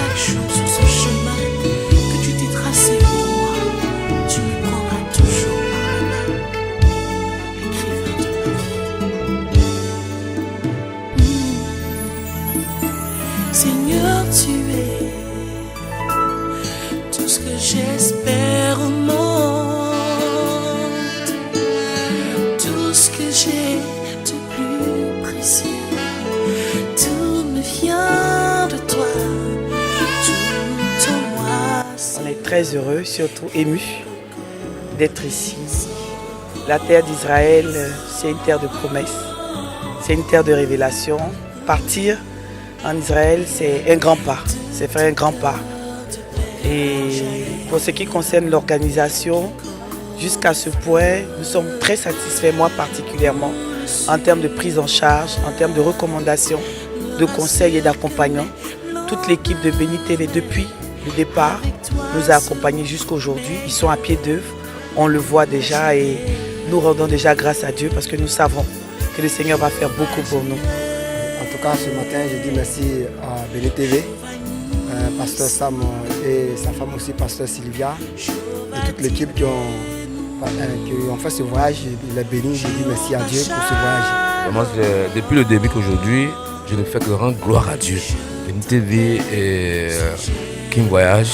chaque jour sur ce chemin que tu t'es tracé pour moi, tu me prendras toujours par la main, écrivain de ma vie. Seigneur, tu es tout ce que j'espère au monde, tout ce que j'ai de plus précieux, tout me vient de toi, tout en moi. On est très heureux, surtout émus d'être ici. La terre d'Israël, c'est une terre de promesses, c'est une terre de révélation. Partir en Israël, c'est un grand pas, c'est faire un grand pas. Et pour ce qui concerne l'organisation, jusqu'à ce point, nous sommes très satisfaits, moi particulièrement, en termes de prise en charge, en termes de recommandations, de conseils et d'accompagnement. Toute l'équipe de Béni TV, depuis le départ, nous a accompagnés jusqu'aujourd'hui. Ils sont à pied d'œuvre, on le voit déjà et nous rendons déjà grâce à Dieu parce que nous savons que le Seigneur va faire beaucoup pour nous. En tout cas, ce matin, je dis merci à Béni TV, Pasteur Sam et sa femme aussi, Pasteur Sylvia, et toute l'équipe qui ont fait ce voyage. Il est béni, je dis merci à Dieu pour ce voyage. Vraiment, depuis le début qu'aujourd'hui, je ne fais que rendre gloire à Dieu. Béni TV et King Voyage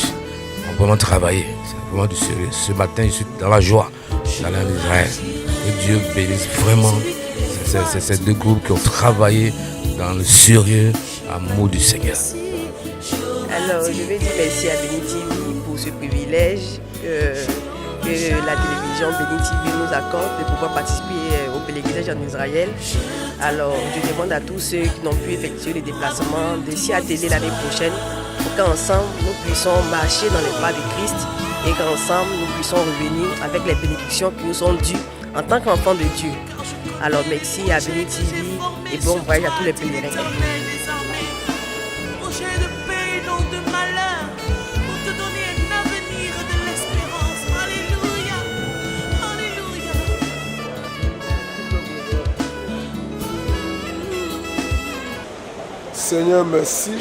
ont vraiment travaillé. C'est vraiment du sérieux. Ce matin, je suis dans la joie d'aller en Israël. Que Dieu bénisse vraiment ces deux groupes qui ont travaillé dans le sérieux amour du Seigneur. Alors, je vais dire merci à Béni TV pour ce privilège que la télévision Béni TV nous accorde de pouvoir participer au pèlerinage en Israël. Alors, je demande à tous ceux qui n'ont pu effectuer les déplacements de s'y atteler l'année prochaine pour qu'ensemble nous puissions marcher dans les pas de Christ et qu'ensemble nous puissions revenir avec les bénédictions qui nous sont dues en tant qu'enfants de Dieu. Alors, merci à Béni TV et bon voyage à tous les pèlerins. Seigneur, merci.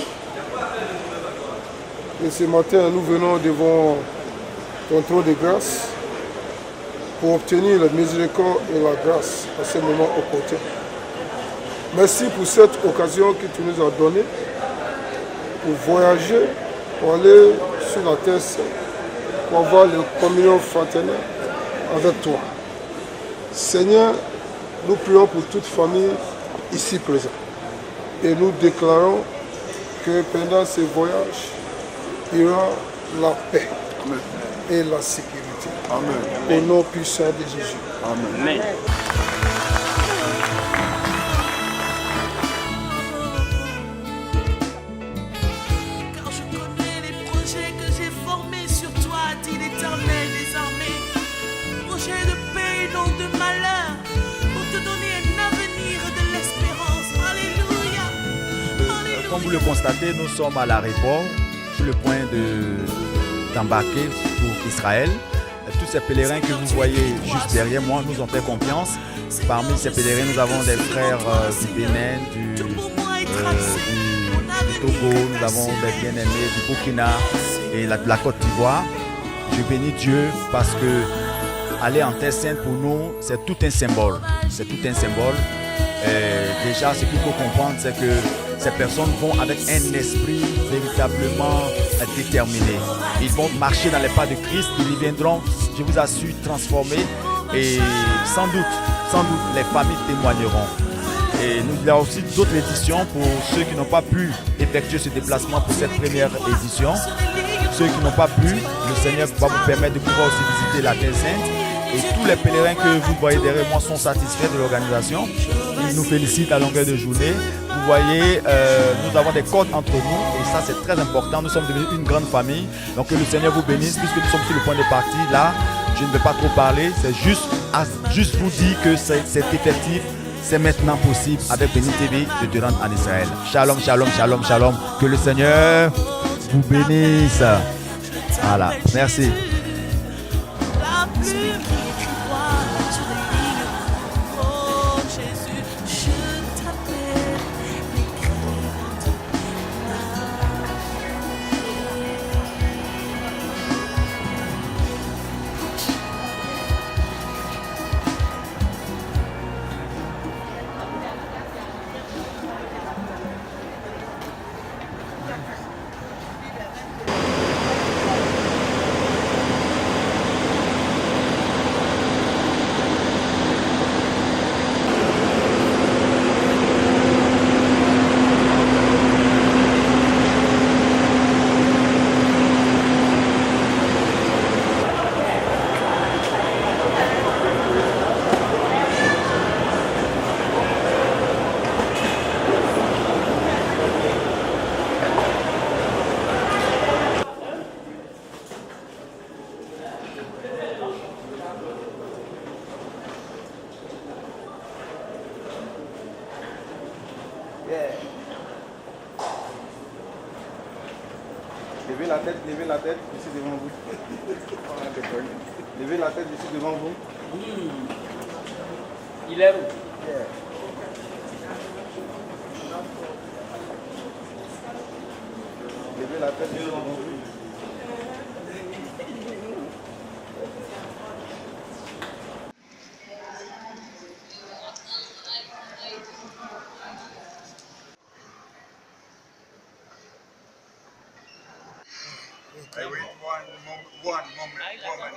Et ce matin, nous venons devant ton trône de grâce pour obtenir la miséricorde et la grâce à ce moment opportun. Merci pour cette occasion que tu nous as donnée pour voyager, pour aller sur la terre sainte, pour avoir la communion fraternelle avec toi. Seigneur, nous prions pour toute famille ici présente. Et nous déclarons que pendant ce voyage, il y aura la paix et la sécurité. Amen. Au nom puissant de Jésus. Amen. Car je connais les projets que j'ai formés sur toi, dit l'Éternel des armées. Projets de paix et non de malheur, pour te donner un avenir et de l'espérance. Alléluia. Comme vous le constatez, nous sommes à l'aéroport, sur le point d'embarquer pour Israël. Tous ces pèlerins que vous voyez juste derrière moi nous ont fait confiance. Parmi ces pèlerins, nous avons des frères du Bénin, du Togo, nous avons des bien-aimés du Burkina et de la Côte d'Ivoire. Je bénis Dieu parce que aller en Terre Sainte pour nous, c'est tout un symbole. C'est tout un symbole. Déjà, ce qu'il faut comprendre, c'est que ces personnes vont avec un esprit véritablement déterminé. Ils vont marcher dans les pas de Christ, ils viendront, je vous assure, transformer et sans doute, les familles témoigneront. Et il y a aussi d'autres éditions pour ceux qui n'ont pas pu effectuer ce déplacement pour cette première édition. Ceux qui n'ont pas pu, le Seigneur va vous permettre de pouvoir aussi visiter la Terre Sainte. Et tous les pèlerins que vous voyez derrière moi sont satisfaits de l'organisation. Ils nous félicitent à longueur de journée. Vous voyez, nous avons des codes entre nous et ça c'est très important. Nous sommes devenus une grande famille. Donc que le Seigneur vous bénisse puisque nous sommes sur le point de partir. Là, je ne vais pas trop parler. C'est juste vous dire que c'est effectif. C'est maintenant possible avec Béni TV de te rendre en Israël. Shalom, shalom, shalom, shalom. Que le Seigneur vous bénisse. Voilà, merci. Levez la tête, je suis devant vous. Levez la tête, je suis devant vous. Il est où? Levez la tête, je suis devant vous. One moment.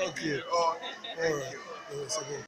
Ok. Oh, thank you. C'est bon.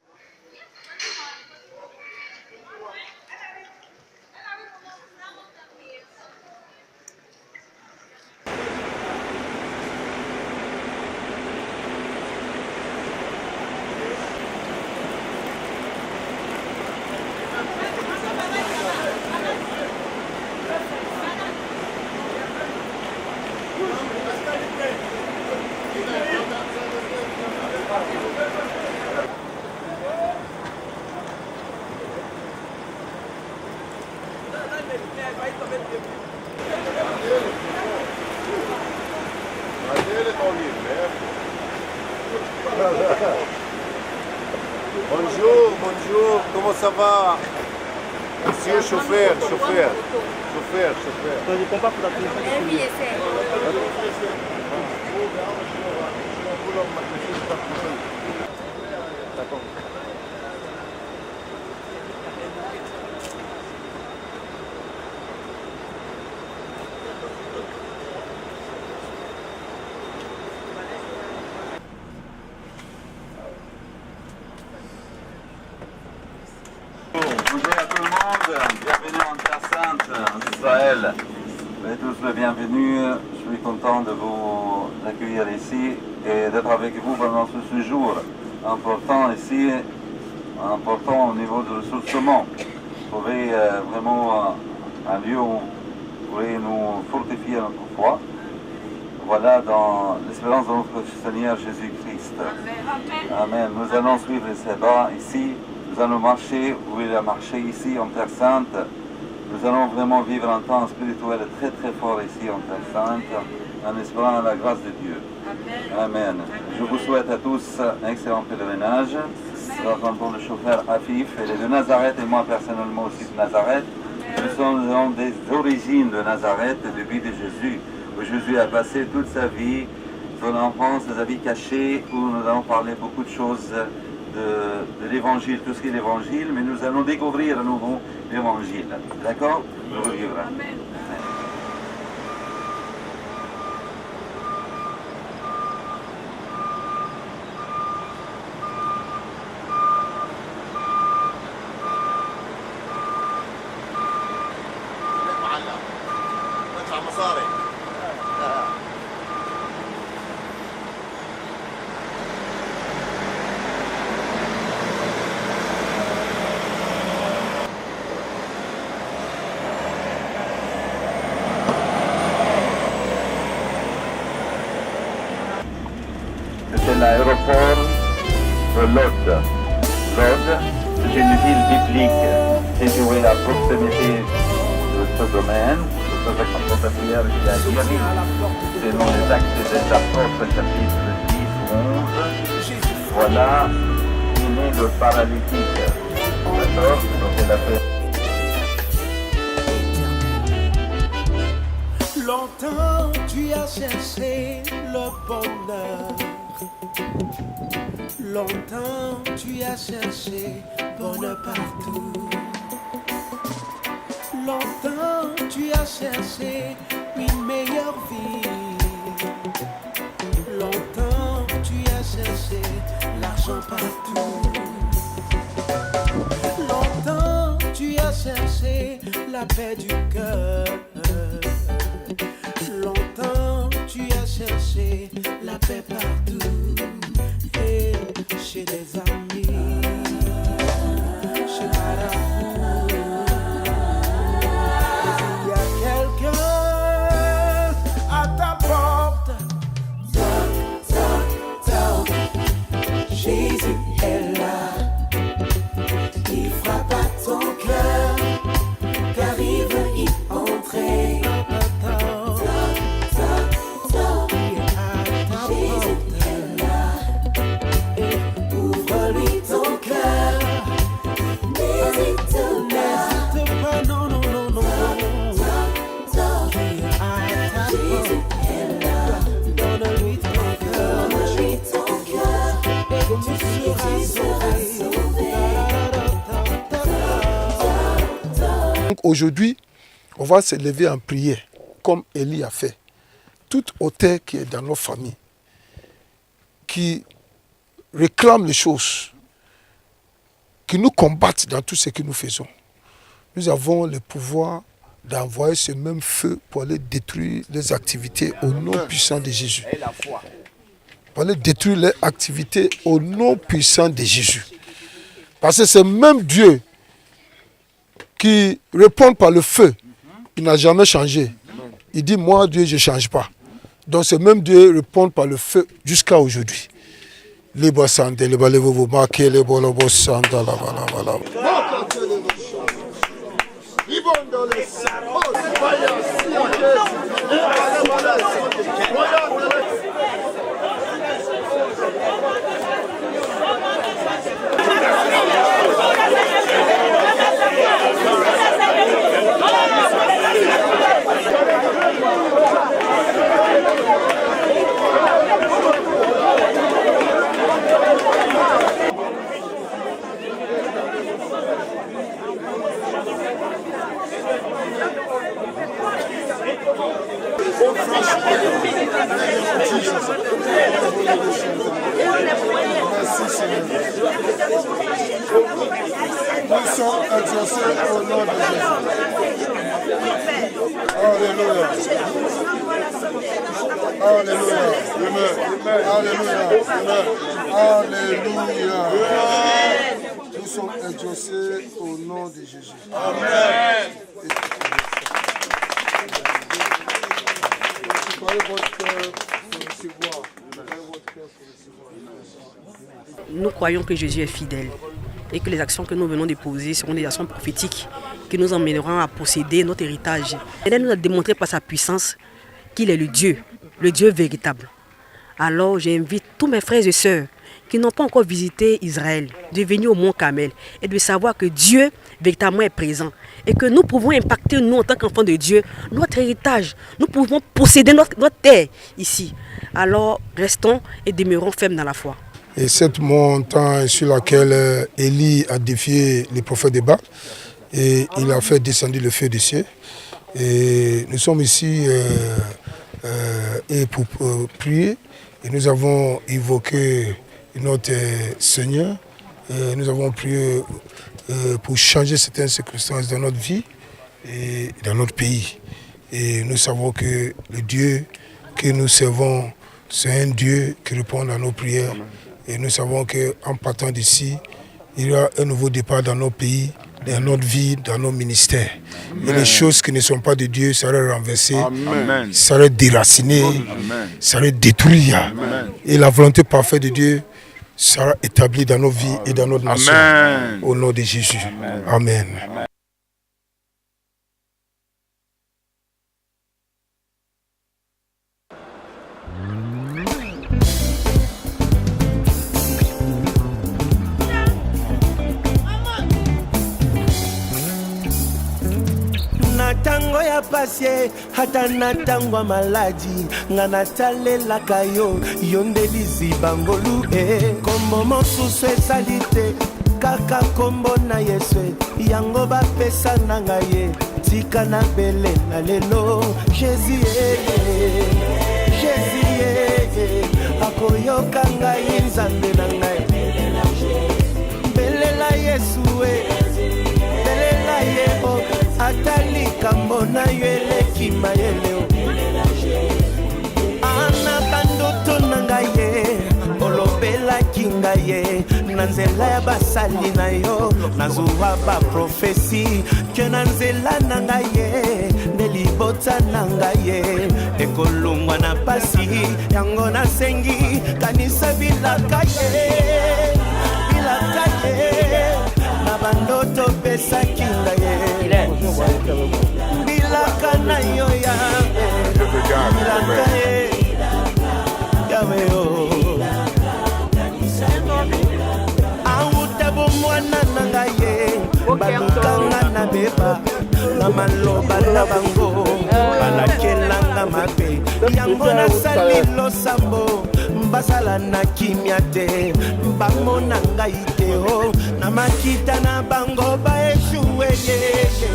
Bonjour, comment ça va? Monsieur chauffeur. Bonjour à tout le monde, bienvenue en Terre Sainte, en Israël. Vous êtes tous les bienvenus, je suis content de vous accueillir ici et d'être avec vous pendant ce séjour important ici, important au niveau de ressourcement. Vous trouvez vraiment un lieu où vous pourrez nous fortifier notre foi. Voilà, dans l'espérance de notre Seigneur Jésus-Christ. Amen. Nous allons suivre les sabats ici. Nous allons marcher où il a marché ici en Terre Sainte. Nous allons vraiment vivre un temps spirituel très très fort ici en Terre Sainte, en espérant la grâce de Dieu. Amen. Je vous souhaite à tous un excellent pèlerinage. Nous rencontrons le chauffeur Afif, il est de Nazareth et moi personnellement aussi de Nazareth. Nous sommes des origines de Nazareth, de vie de Jésus, où Jésus a passé toute sa vie, son enfance, sa vie cachée, où nous allons parler beaucoup de choses de l'évangile, tout ce qui est l'évangile, mais nous allons découvrir à nouveau l'évangile. D'accord? Nous revivrons. Amen. C'est l'aéroport de Lod. Lod, c'est une ville biblique située à proximité de ce domaine, de ce rectangulaire qui a Jérémie. C'est dans les Actes des Apôtres, chapitre 10 ou 11. Voilà, il est le paralytique. D'accord? Donc il a fait. Longtemps tu as cherché le bonheur. Longtemps tu as cherché bonheur partout. Longtemps tu as cherché une meilleure vie. Longtemps tu as cherché l'argent partout. Longtemps tu as cherché la paix du cœur. Longtemps tu as cherché la paix partout, et chez des amis, chez Marabout. Il y a quelqu'un à ta porte. Toc, toc, toc. Jésus est là. Il frappe à ton cœur, car il veut y entrer. Donne-lui ton cœur. Et tu seras sauvé. Donc aujourd'hui, on va se lever en prière, comme Élie a fait. Tout auteur qui est dans nos familles, qui réclame les choses, qui nous combattent dans tout ce que nous faisons. Nous avons le pouvoir d'envoyer ce même feu pour aller détruire les activités au nom puissant de Jésus. Pour aller détruire les activités au nom puissant de Jésus. Parce que c'est même Dieu qui répond par le feu. Il n'a jamais changé. Il dit, moi Dieu, je ne change pas. Donc c'est même Dieu répond par le feu jusqu'à aujourd'hui. Libre santé, libre vous marquez les bolobos santé, la voilà. Nous sommes exaucés au nom de Jésus. Alléluia. Alléluia. Alléluia. Alléluia. Nous sommes exaucés au nom de Jésus. Amen. Nous croyons que Jésus est fidèle et que les actions que nous venons de poser seront des actions prophétiques qui nous emmèneront à posséder notre héritage. Il nous a démontré par sa puissance qu'il est le Dieu véritable. Alors j'invite tous mes frères et sœurs qui n'ont pas encore visité Israël de venir au Mont Carmel et de savoir que Dieu véritablement est présent et que nous pouvons impacter, nous en tant qu'enfants de Dieu, notre héritage. Nous pouvons posséder notre terre ici. Alors restons et demeurons fermes dans la foi. Et cette montagne sur laquelle Élie a défié les prophètes de Baal, et il a fait descendre le feu du ciel. Et nous sommes ici et pour prier. Et nous avons évoqué notre Seigneur. Et nous avons prié pour changer certaines circonstances dans notre vie et dans notre pays. Et nous savons que le Dieu que nous servons, c'est un Dieu qui répond à nos prières. Et nous savons qu'en partant d'ici, il y aura un nouveau départ dans nos pays, dans notre vie, dans nos ministères. Amen. Et les choses qui ne sont pas de Dieu seraient renversées, Amen. Seraient déracinées, Amen. Seraient détruites. Amen. Et la volonté parfaite de Dieu sera établie dans nos vies et dans notre nation. Amen. Au nom de Jésus. Amen. Amen. Amen. Tango ya pasie hata na tango maladi ngana talela kayo yondeli zibangolu kombo mosusu esalite kaka kombo na Yesu yango bapesa na ngaye tika na bele na lelo Jésus akoyoka ngai nzambe na ngai belela Yesu belela yebo atali kambo na yo eleki mayele ana bandoto na ngai ye olobelaki ngai ye na nzela ya basali na yo nazwa baprofesi ke na nzela na ngai ye nde libota na ngai ye ekolongwa na pasi yango nasengi kanisa bilaka ye na bandoto pesaki ngai ye bilaka na yo yawe bilaka ye yawe yo awutabo mwana na ngai ye balukanga na beba na maloba na bango balakelanga na mabe yango nasali losambo basala na kimia te bamona ngai te o na makita na bango baeshuwe yeye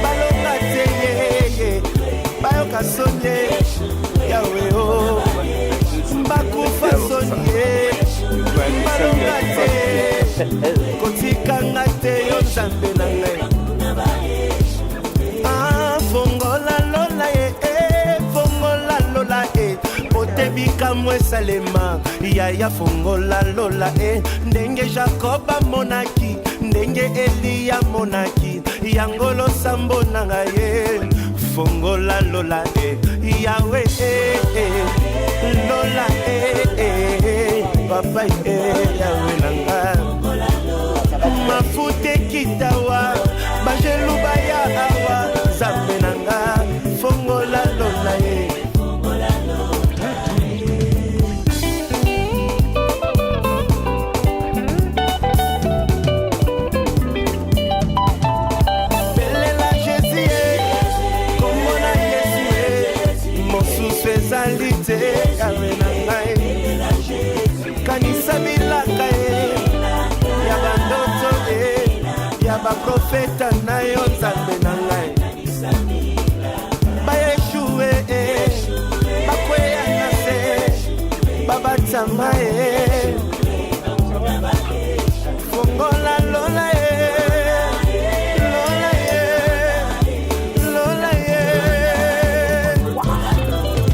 baloka te yeye bayoka sonye yawe o bakufa sonye balonga te kotikanga te yo nzambe na ngai fongola lola fongola lola otebika mwesalema yaya fongola lola ndenge Jacob amonaki ndenge Eliya monaki yango losambo na ngai fongola lola yawe lola papa yawe nanga mafute kitawa bajelu baya awa zambe nanga fongola lola belela Jésus komona Yesu mosusu ezali te yawe nanga kanisa bilaka ya bandoto ya baprofeta na yo nzambe na ngai baeshuwe bakweya na se babatama fongola lola lola lola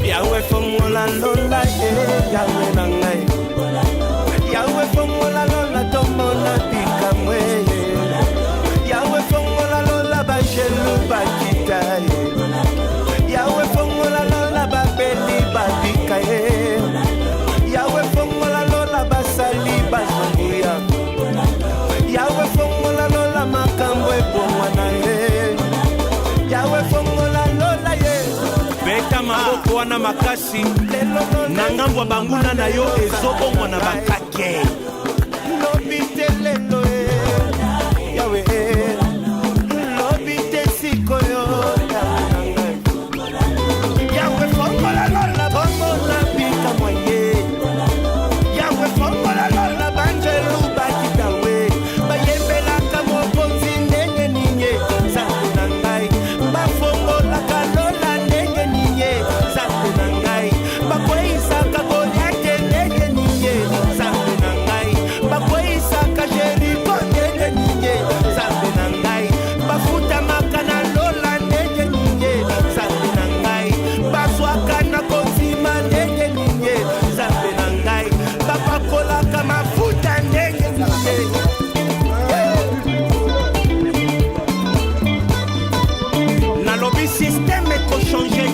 yawe fongola lola yawe na ngai yawe fongola lola tomona bikamwe yawe fongola lola bajelu bakita yawe fongola lola babeli babika yawe fongola lola basali bazunguya yawe fongola lola makambo ebongwana yawe fongola lola beta maboko wana makasi na ngambo ya banguna na yo ezobongwana bakake lobi te lelo yawe lobi te sikoyo yawe fongola lola bongola bika moye yawe fongola lola banjelu bakitawe bayembelaka mokonzi ndenge ninye nzambe na ngai bafongolaka lola ndenge ninye nzambe na ngai bakweyisaka goliate ndenge ninye nzambe na ngai bakweyisaka jeriko ndenge ninye nzambe na ngai bafutamaka na lola ndenge ninye nzambe na ngai bazwaka na konzima ndenge ninye nzambe na ngai bapakolaka mafuta ndenge ninye nalobi systeme ekochange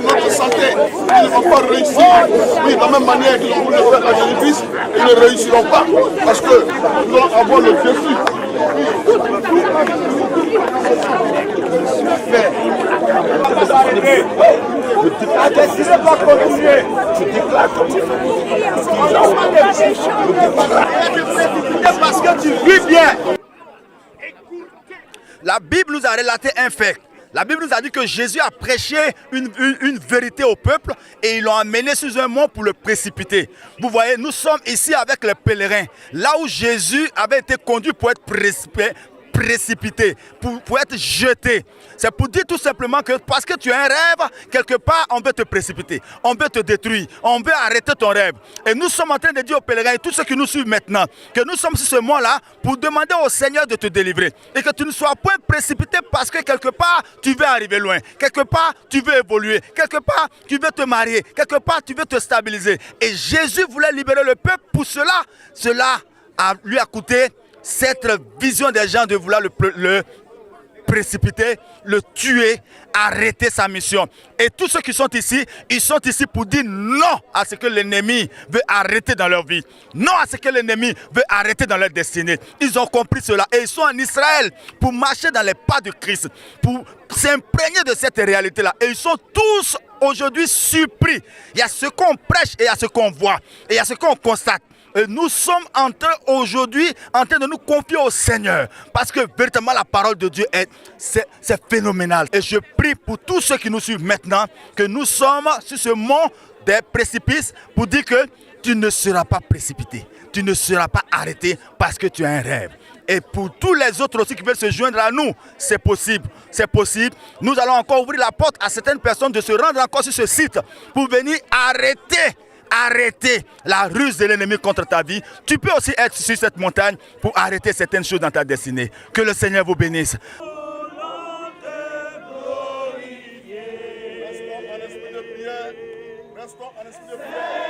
notre santé, ils ne vont pas réussir. Oui, de la même manière qu'ils ont voulu faire à Jésus-Christ, ils ne réussiront pas. Parce que nous allons avoir le défi. Parce que tu vis bien. La Bible nous a relaté un fait. La Bible nous a dit que Jésus a prêché une vérité au peuple et ils l'ont amené sur un mont pour le précipiter. Vous voyez, nous sommes ici avec les pèlerins. Là où Jésus avait été conduit pour être précipité, pour être jeté. C'est pour dire tout simplement que parce que tu as un rêve, quelque part, on veut te précipiter, on veut te détruire, on veut arrêter ton rêve. Et nous sommes en train de dire aux pèlerins et tous ceux qui nous suivent maintenant, que nous sommes sur ce mont-là pour demander au Seigneur de te délivrer. Et que tu ne sois point précipité parce que quelque part, tu veux arriver loin. Quelque part, tu veux évoluer. Quelque part, tu veux te marier. Quelque part, tu veux te stabiliser. Et Jésus voulait libérer le peuple. Pour cela, lui a coûté cette vision des gens de vouloir le précipiter, le tuer, arrêter sa mission. Et tous ceux qui sont ici, ils sont ici pour dire non à ce que l'ennemi veut arrêter dans leur vie. Non à ce que l'ennemi veut arrêter dans leur destinée. Ils ont compris cela et ils sont en Israël pour marcher dans les pas de Christ, pour s'imprégner de cette réalité-là. Et ils sont tous aujourd'hui surpris. Il y a ce qu'on prêche et il y a ce qu'on voit. Et il y a ce qu'on constate. Et nous sommes aujourd'hui en train de nous confier au Seigneur. Parce que véritablement la parole de Dieu c'est phénoménal. Et je prie pour tous ceux qui nous suivent maintenant que nous sommes sur ce mont des précipices pour dire que tu ne seras pas précipité. Tu ne seras pas arrêté parce que tu as un rêve. Et pour tous les autres aussi qui veulent se joindre à nous, c'est possible. C'est possible. Nous allons encore ouvrir la porte à certaines personnes de se rendre encore sur ce site pour venir arrêter la ruse de l'ennemi contre ta vie. Tu peux aussi être sur cette montagne pour arrêter certaines choses dans ta destinée. Que le Seigneur vous bénisse. Restons en esprit de prière.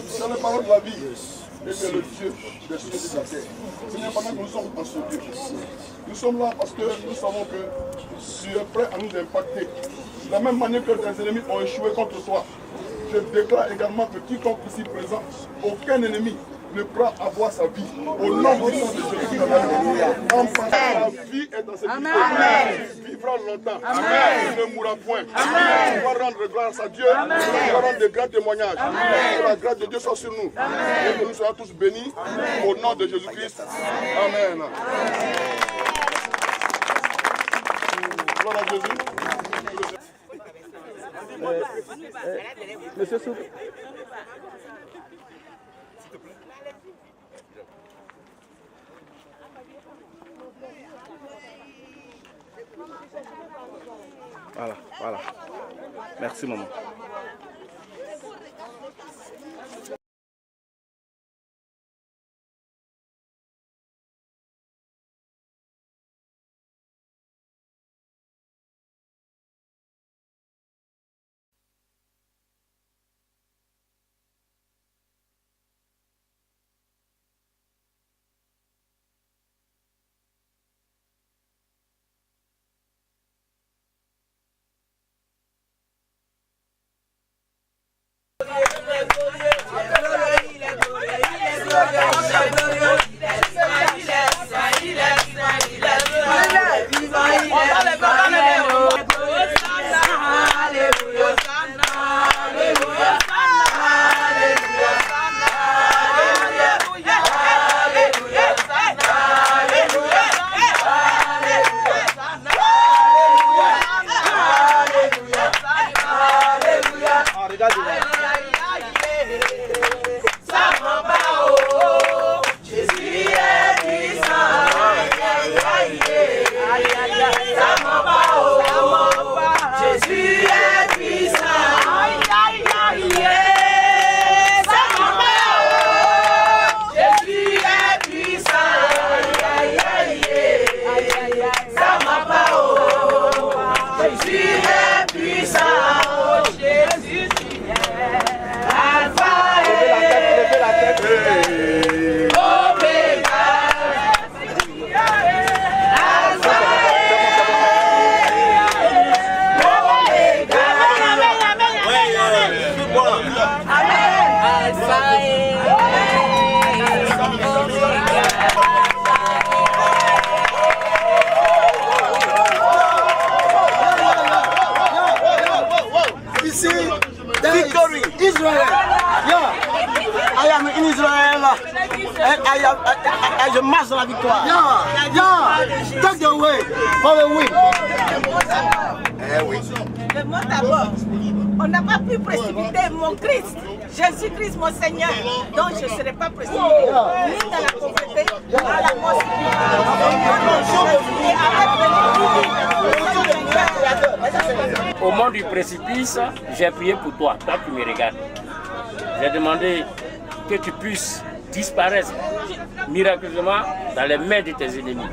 C'est la parole de la vie et c'est le Dieu des cieux et de la terre. Seigneur, pendant que nous sommes dans ce Dieu, nous sommes là parce que nous savons que tu es prêt à nous impacter. De la même manière que tes ennemis ont échoué contre toi, je déclare également que quiconque ici présent, aucun ennemi ne prend à voir sa vie. Au nom de Jésus, en passant, la vie est dans cette vie. Tu vivras longtemps. Tu ne mourras point. Tu vas rendre grâce à Dieu. Tu vas rendre de grands témoignages. Que la grâce de Dieu soit sur nous. Et que nous soyons tous bénis. Au nom de Jésus-Christ. Amen. Gloire à Jésus. Monsieur Souk. Voilà. Merci, maman. je marche dans la victoire. Take the way for the win. Le mot d'abord, on n'a pas pu précipiter mon Christ, Jésus-Christ, mon Seigneur. Donc je ne serai pas précipité, ni dans la pauvreté, ni dans la mort. Au moment du précipice, j'ai prié pour toi, toi qui me regardes. J'ai demandé que tu puisses disparaître miraculeusement dans les mains de tes ennemis.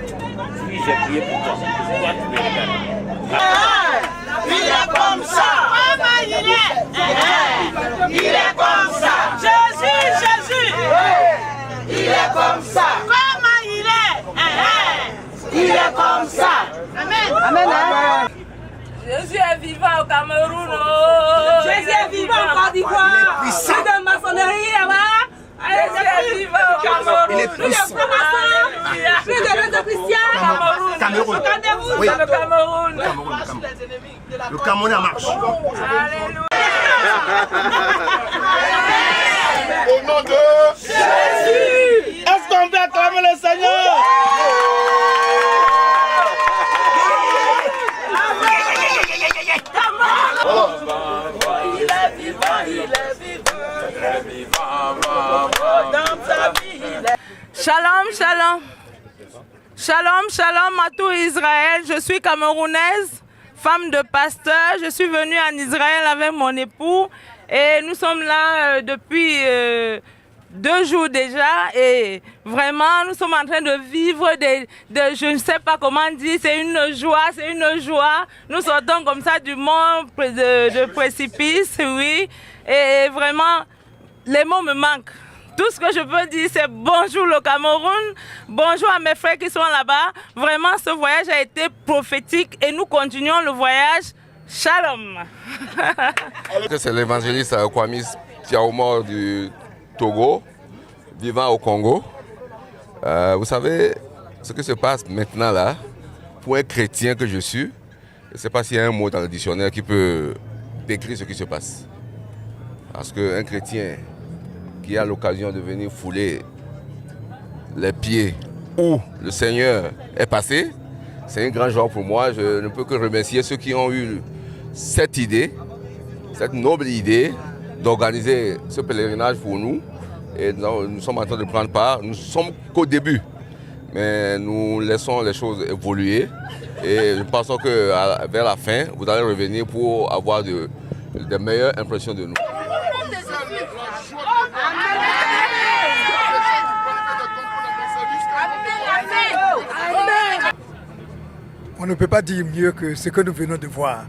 Puis j'ai prié pour toi, toi qui me regardes. Il est comme ça. Comment il est? Il est comme ça. Jésus. Il est comme ça. Comment il est? Il est comme ça. Amen. Amen. Jésus est vivant au Cameroun. Jésus est vivant en Côte d'Ivoire. C'est de maçonnerie là-bas. Jésus est vivant au Cameroun. Il est puissant. Plus de chrétiens. Cameroun. Oui. Le Cameroun. Le Cameroun en marche. Alléluia. Au nom de Jésus. Est-ce qu'on peut acclamer le Seigneur? Il est vivant, il est vivant dans sa vie. Shalom, shalom. Shalom, shalom à tout Israël. Je suis camerounaise, femme de pasteur. Je suis venue en Israël avec mon époux et nous sommes là depuis 2 jours déjà et vraiment nous sommes en train de vivre je ne sais pas comment dire, c'est une joie. Nous sortons comme ça du mont de précipice, oui, et vraiment les mots me manquent. Tout ce que je peux dire, c'est bonjour le Cameroun, bonjour à mes frères qui sont là-bas. Vraiment, ce voyage a été prophétique et nous continuons le voyage. Shalom. C'est l'évangéliste Kwame Tiaomo du Togo, vivant au Congo. Vous savez, ce qui se passe maintenant là, pour un chrétien que je suis, je ne sais pas s'il y a un mot dans le dictionnaire qui peut décrire ce qui se passe. Parce qu'un chrétien qui a l'occasion de venir fouler les pieds où le Seigneur est passé, c'est un grand joie pour moi. Je ne peux que remercier ceux qui ont eu cette idée, cette noble idée d'organiser ce pèlerinage pour nous. Et nous sommes en train de prendre part. Nous ne sommes qu'au début, mais nous laissons les choses évoluer. Et nous pensons que vers la fin, vous allez revenir pour avoir de meilleures impressions de nous. On ne peut pas dire mieux que ce que nous venons de voir.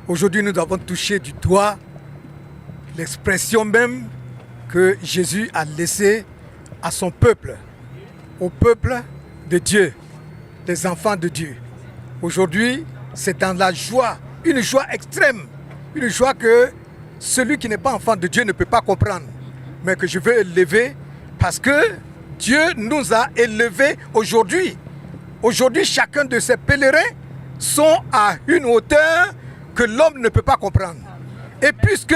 Aujourd'hui, nous avons touché du doigt l'expression même que Jésus a laissée à son peuple, au peuple de Dieu, des enfants de Dieu. Aujourd'hui, c'est dans la joie, une joie extrême, une joie que celui qui n'est pas enfant de Dieu ne peut pas comprendre, mais que je veux élever parce que Dieu nous a élevés aujourd'hui. Aujourd'hui, chacun de ces pèlerins sont à une hauteur que l'homme ne peut pas comprendre. Et puisque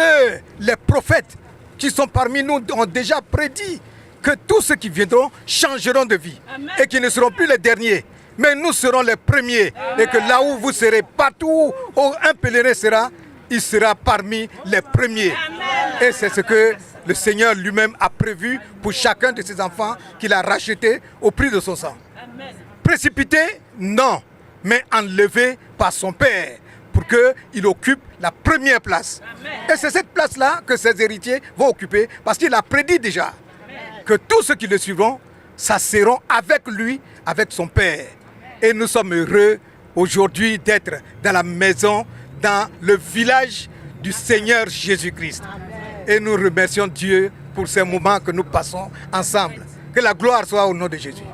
les prophètes qui sont parmi nous ont déjà prédit que tous ceux qui viendront changeront de vie. Amen. Et qui ne seront plus les derniers, mais nous serons les premiers. Amen. Et que là où vous serez, partout où un pèlerin sera, il sera parmi les premiers. Amen. Et c'est ce que le Seigneur lui-même a prévu pour chacun de ses enfants qu'il a racheté au prix de son sang. Amen. Précipité, non, mais enlevé par son Père pour qu'il occupe la première place. Amen. Et c'est cette place-là que ses héritiers vont occuper parce qu'il a prédit déjà. Amen. Que tous ceux qui le suivront s'asseront avec lui, avec son Père. Et nous sommes heureux aujourd'hui d'être dans la maison, dans le village du Seigneur Jésus-Christ. Et nous remercions Dieu pour ces moments que nous passons ensemble. Que la gloire soit au nom de Jésus.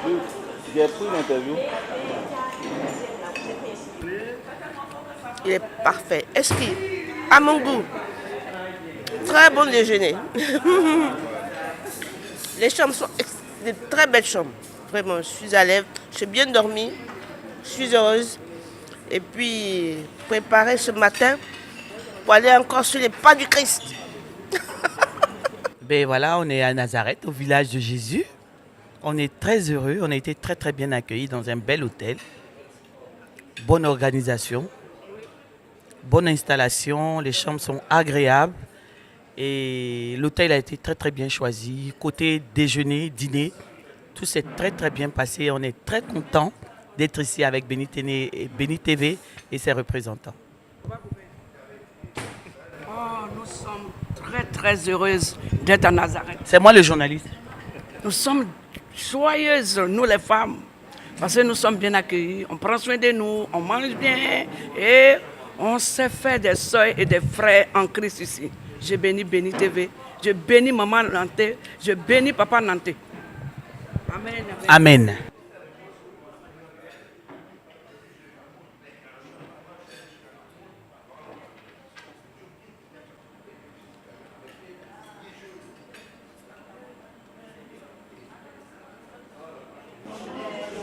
Oui, j'ai pris l'interview. Il est parfait. Exquis. À mon goût. Très bon déjeuner. Les chambres sont de très belles chambres. Vraiment, je suis à l'aise. J'ai bien dormi. Je suis heureuse. Et puis, préparer ce matin pour aller encore sur les pas du Christ. Ben voilà, on est à Nazareth, au village de Jésus. On est très heureux. On a été très très bien accueillis dans un bel hôtel. Bonne organisation. Bonne installation. Les chambres sont agréables. Et l'hôtel a été très très bien choisi. Côté déjeuner, dîner, tout s'est très très bien passé. On est très content d'être ici avec Béni TV et ses représentants. Oh, nous sommes très très heureuses d'être à Nazareth. C'est moi le journaliste. Nous sommes joyeuses, nous les femmes, parce que nous sommes bien accueillis. On prend soin de nous, on mange bien et on s'est fait des sœurs et des frères en Christ ici. Je bénis Béni TV, je bénis Maman Nanté, je bénis Papa Nanté. Amen. Amen.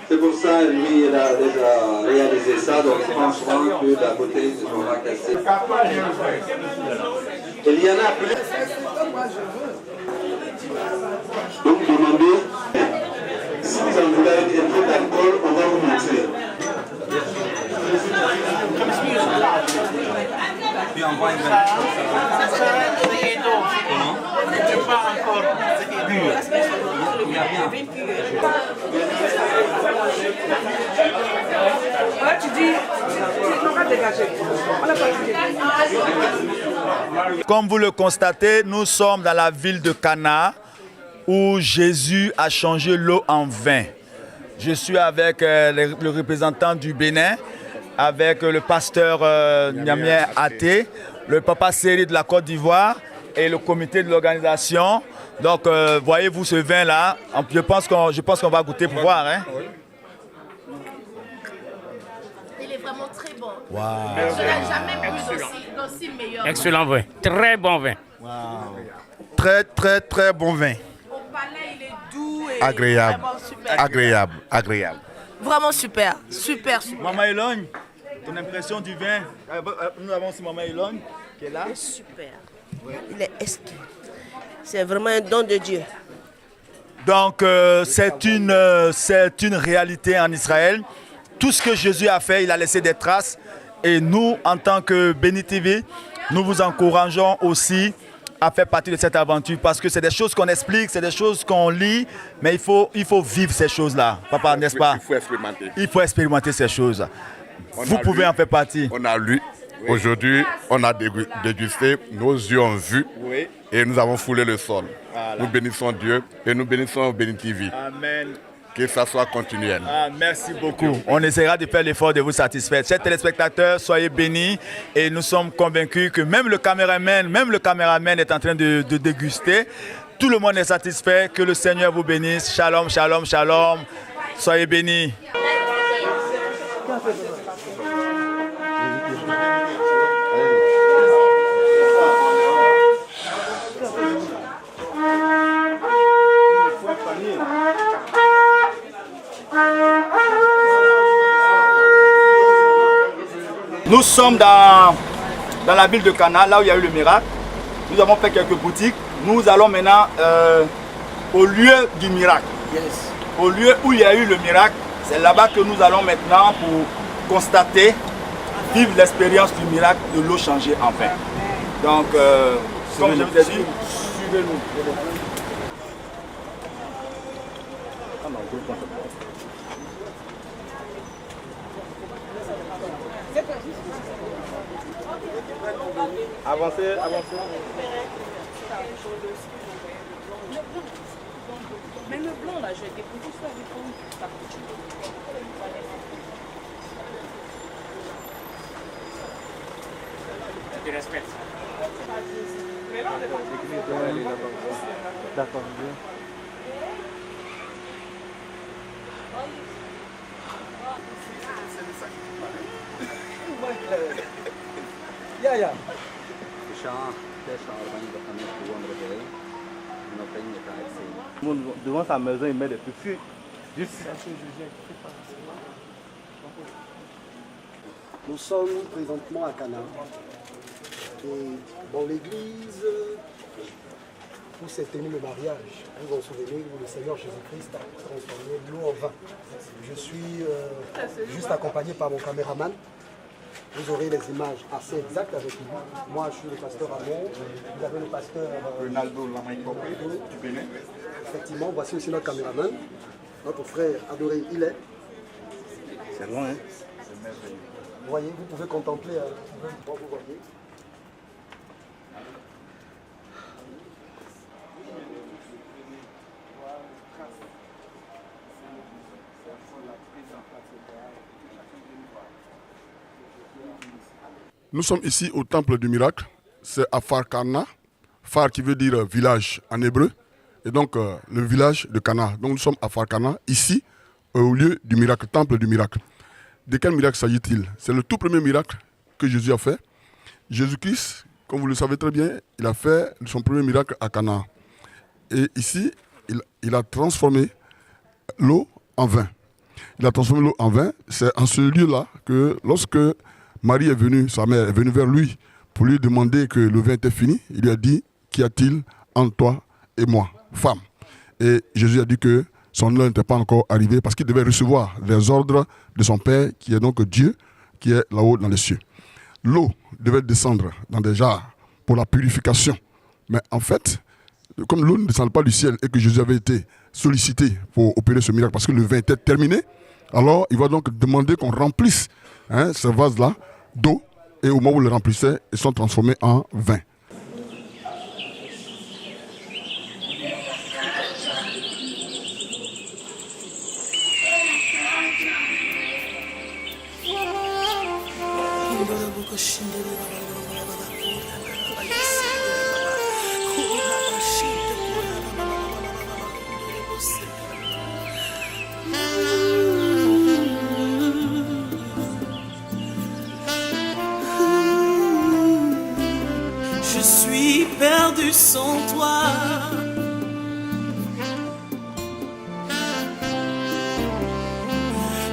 C'est pour ça, lui, il a déjà réalisé ça, donc je pense que la bouteille sera cassée. Il y en a plus. Donc demandez, si vous en voulez un peu d'alcool, on va vous montrer. Puis on voit une pas encore pur. Il y a bien. Tu dis, on va dégager. Comme vous le constatez, nous sommes dans la ville de Cana où Jésus a changé l'eau en vin. Je suis avec le représentant du Bénin, avec le pasteur Niamien Até, le papa Séri de la Côte d'Ivoire et le comité de l'organisation. Donc, voyez-vous ce vin-là, je pense qu'on va goûter pour voir. Hein? Il est vraiment très bon. Wow. Je n'ai jamais bu d'aussi meilleur. Excellent vin, très bon vin. Wow. Très, très, très bon vin. Au palais, il est doux et Agréable, vraiment super. agréable, agréable. Vraiment super, super, super. Maman Elogne, ton impression du vin? Nous avons aussi Maman Elogne qui est là. Il est super. Il est exquis. C'est vraiment un don de Dieu. Donc, c'est une réalité en Israël. Tout ce que Jésus a fait, il a laissé des traces. Et nous, en tant que Béni TV, nous vous encourageons aussi à faire partie de cette aventure parce que c'est des choses qu'on explique, c'est des choses qu'on lit, mais il faut vivre ces choses-là, papa, n'est-ce pas? Il faut expérimenter. Il faut expérimenter ces choses. Vous pouvez en faire partie. On a lu. Aujourd'hui, on a dégusté, nos yeux ont vu et nous avons foulé le sol. Voilà. Nous bénissons Dieu et nous bénissons Béni TV. Amen. Que ça soit continuel. Ah, merci beaucoup. On essaiera de faire l'effort de vous satisfaire. Chers téléspectateurs, soyez bénis et nous sommes convaincus que même le caméraman est en train de déguster. Tout le monde est satisfait. Que le Seigneur vous bénisse. Shalom, shalom, shalom. Soyez bénis. Nous sommes dans la ville de Cana, là où il y a eu le miracle. Nous avons fait quelques boutiques. Nous allons maintenant au lieu du miracle. Au lieu où il y a eu le miracle, c'est là-bas que nous allons maintenant pour constater, vivre l'expérience du miracle de l'eau changée en vin. Donc, comme je vous ai dit, suivez-nous. Avancez, avancez. Mais le blanc là, je vais découvrir ça avec vous. Tu respectes. D'accord. Devant sa maison, il met des feux. Nous sommes présentement à Cana. Et dans l'église où s'est tenu le mariage, vous vous souvenez où le Seigneur Jésus-Christ a transformé l'eau en vin. Je suis juste accompagné par mon caméraman. Vous aurez les images assez exactes avec lui. Moi, je suis le pasteur Amon. Vous avez le pasteur Ronaldo Lamaïko. Tu connais? Effectivement, voici aussi notre caméraman. Notre frère adoré, il est. C'est loin, hein? C'est merveilleux. Vous voyez, vous pouvez contempler. Vous voyez. Nous sommes ici au temple du miracle. C'est à Farkana. Far qui veut dire village en hébreu. Et donc le village de Cana. Donc nous sommes à Farkana, ici, au lieu du miracle, temple du miracle. De quel miracle s'agit-il? C'est le tout premier miracle que Jésus a fait. Jésus-Christ, comme vous le savez très bien, il a fait son premier miracle à Cana. Et ici, il a transformé l'eau en vin. Il a transformé l'eau en vin. C'est en ce lieu-là que lorsque Marie est venue, sa mère est venue vers lui pour lui demander que le vin était fini, il lui a dit, qu'y a-t-il entre toi et moi, femme? Et Jésus a dit que son heure n'était pas encore arrivée parce qu'il devait recevoir les ordres de son Père, qui est donc Dieu, qui est là-haut dans les cieux. L'eau devait descendre dans des jarres pour la purification. Mais en fait, comme l'eau ne descend pas du ciel et que Jésus avait été sollicité pour opérer ce miracle parce que le vin était terminé, alors il va donc demander qu'on remplisse ce vase-là d'eau, et au moment où ils le remplissaient, ils sont transformés en vin. Je suis perdu sans toi.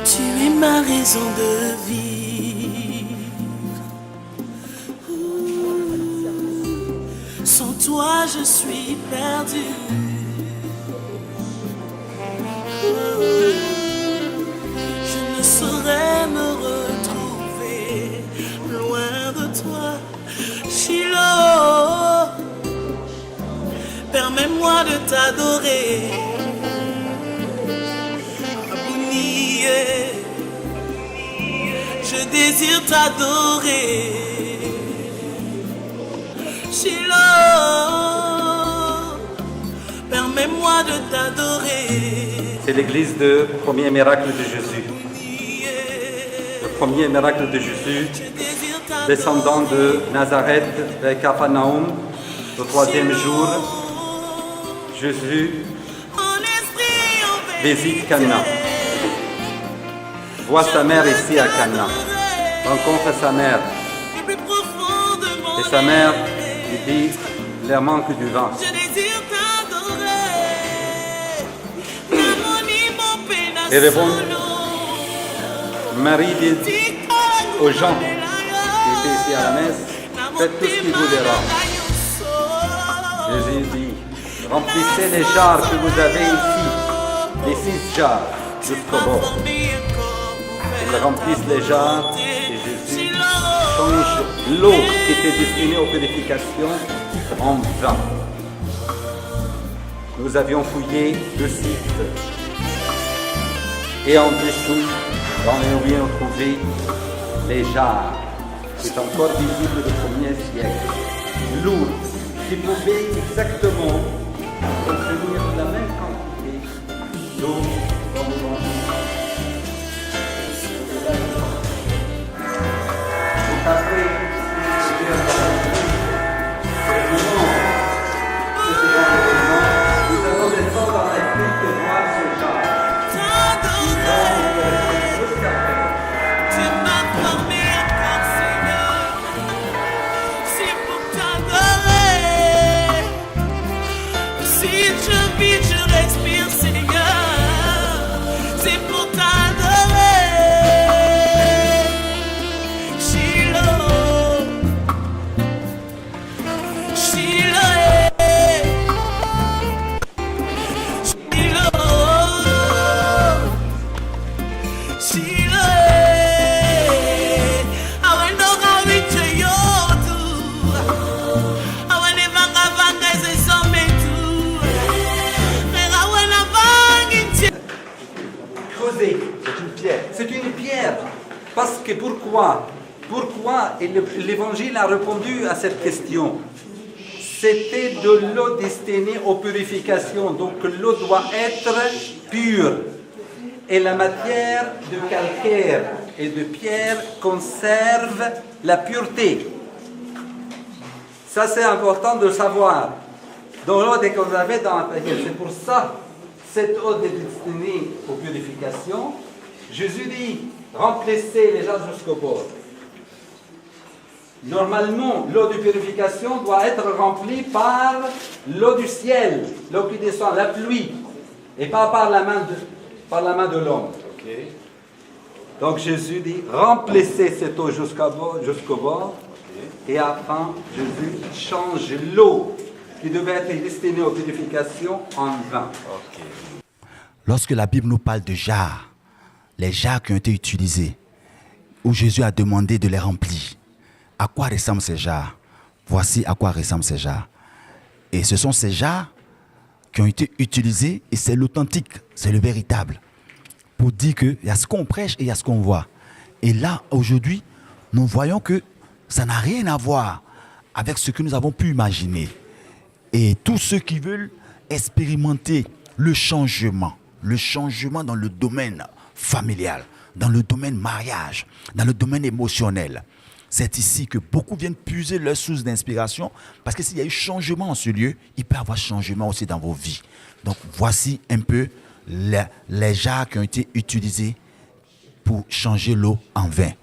Tu es ma raison de vivre. Sans toi, je suis perdu. Je ne saurais me retrouver loin de toi. Shiloh, permets-moi de t'adorer. Abouni, je désire t'adorer. Shiloh, permets-moi de t'adorer. C'est l'église du premier miracle de Jésus. Le premier miracle de Jésus, descendant de Nazareth vers Capharnaüm, le troisième jour, Jésus visite Cana. Voit sa mère ici à Cana. Rencontre sa mère. Et sa mère lui dit, il leur manque du vin. Et répond, Marie dit aux gens qui étaient ici à la messe, faites tout ce qu'il vous dira. Jésus dit, remplissez les jarres que vous avez ici, les 6 jarres jusqu'au bord. Ils remplissent les jarres et Jésus change l'eau qui était destinée aux purifications en vin. Nous avions fouillé 2 sites. Et en dessous, dans les ruines, on trouvait les jarres, qui sont encore visibles du 1er siècle, lourdes, qui pouvaient exactement contenir la même quantité d'eau comme nous allons descendre dans la crique de voir ce genre. que pourquoi l'Évangile a répondu à cette question? C'était de l'eau destinée aux purifications, donc l'eau doit être pure. Et la matière de calcaire et de pierre conserve la pureté. Ça, c'est important de le savoir. Donc l'eau est conservée dans la pierre. C'est pour ça cette eau est destinée aux purifications. Jésus dit, remplissez les gens jusqu'au bord. Normalement, l'eau de purification doit être remplie par l'eau du ciel, l'eau qui descend, la pluie, et pas par la main de l'homme. Donc Jésus dit, remplissez cette eau jusqu'au bord, et enfin Jésus change l'eau qui devait être destinée aux purifications en vin. Lorsque la Bible nous parle de jarres, les jarres qui ont été utilisées, où Jésus a demandé de les remplir, à quoi ressemblent ces jarres? Voici à quoi ressemblent ces jarres. Et ce sont ces jarres qui ont été utilisés et c'est l'authentique, c'est le véritable. Pour dire qu'il y a ce qu'on prêche et il y a ce qu'on voit. Et là, aujourd'hui, nous voyons que ça n'a rien à voir avec ce que nous avons pu imaginer. Et tous ceux qui veulent expérimenter le changement dans le domaine familial, dans le domaine mariage, dans le domaine émotionnel, c'est ici que beaucoup viennent puiser leur source d'inspiration, parce que s'il y a eu changement en ce lieu, il peut y avoir changement aussi dans vos vies. Donc voici un peu les jarres qui ont été utilisés pour changer l'eau en vin.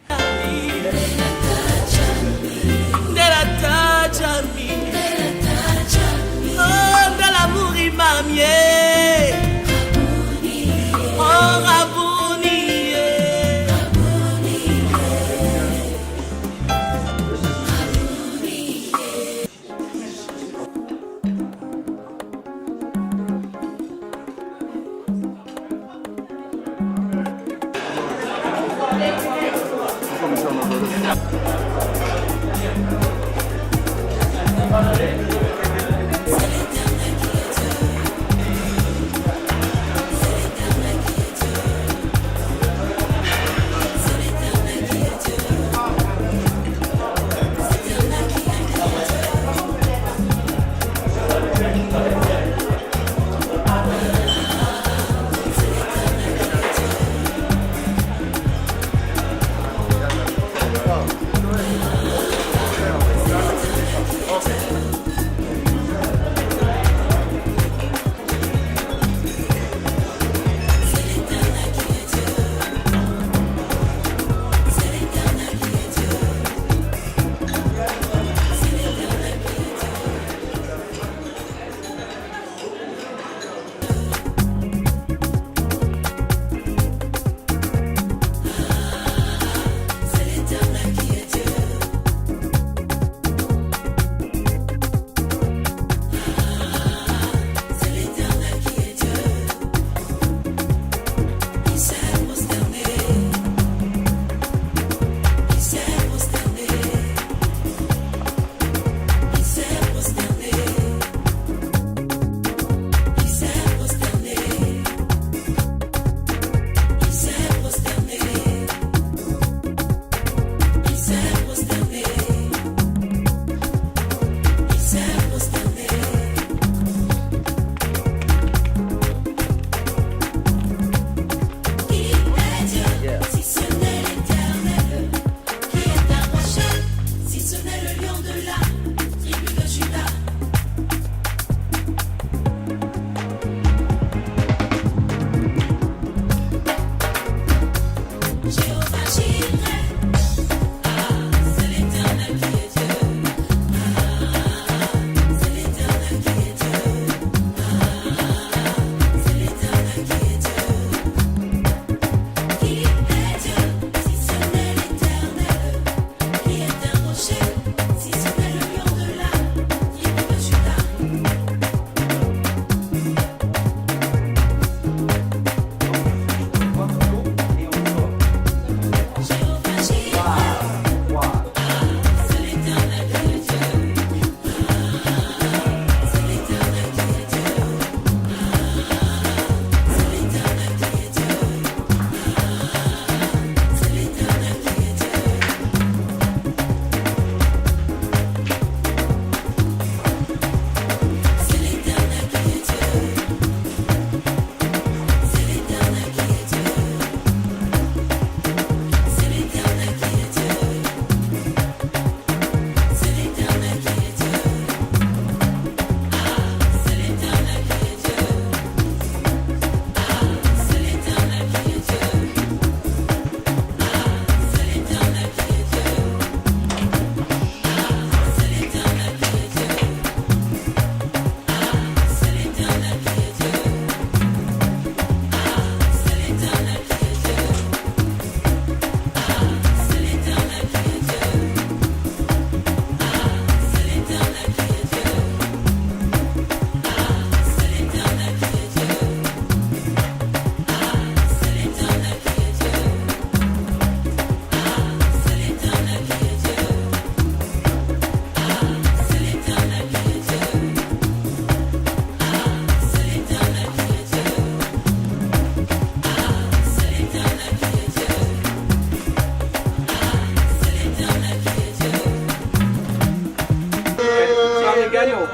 agneau.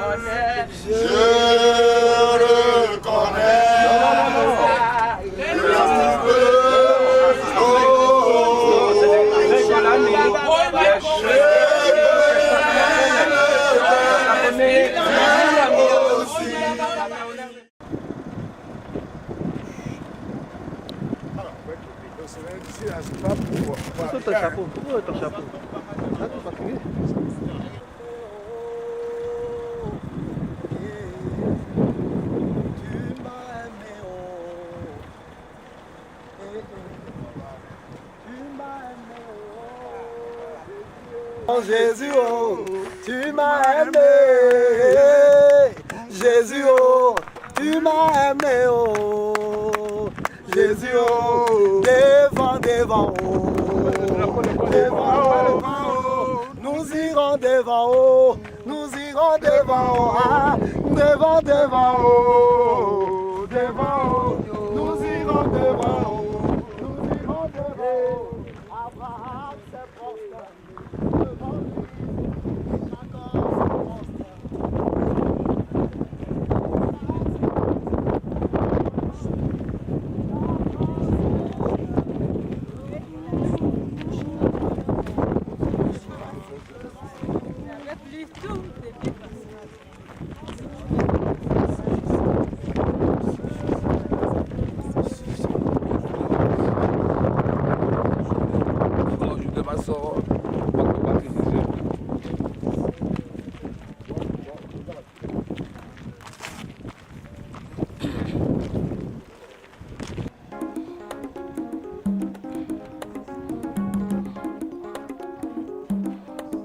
Je reconnais. Ton chapeau, pourquoi ton chapeau? Là, tu vas fatigué. Oh Jésus, oh, tu m'as aimé. Jésus, oh, tu m'as aimé. Oh, Jésus, oh, devant, devant, oh, devant, oh, nous irons devant, oh, nous irons devant, oh, ah, devant, devant, oh, devant, oh, nous irons devant, oh, nous irons devant, oh, Abraham s'est prosterné devant lui, Jacob s'est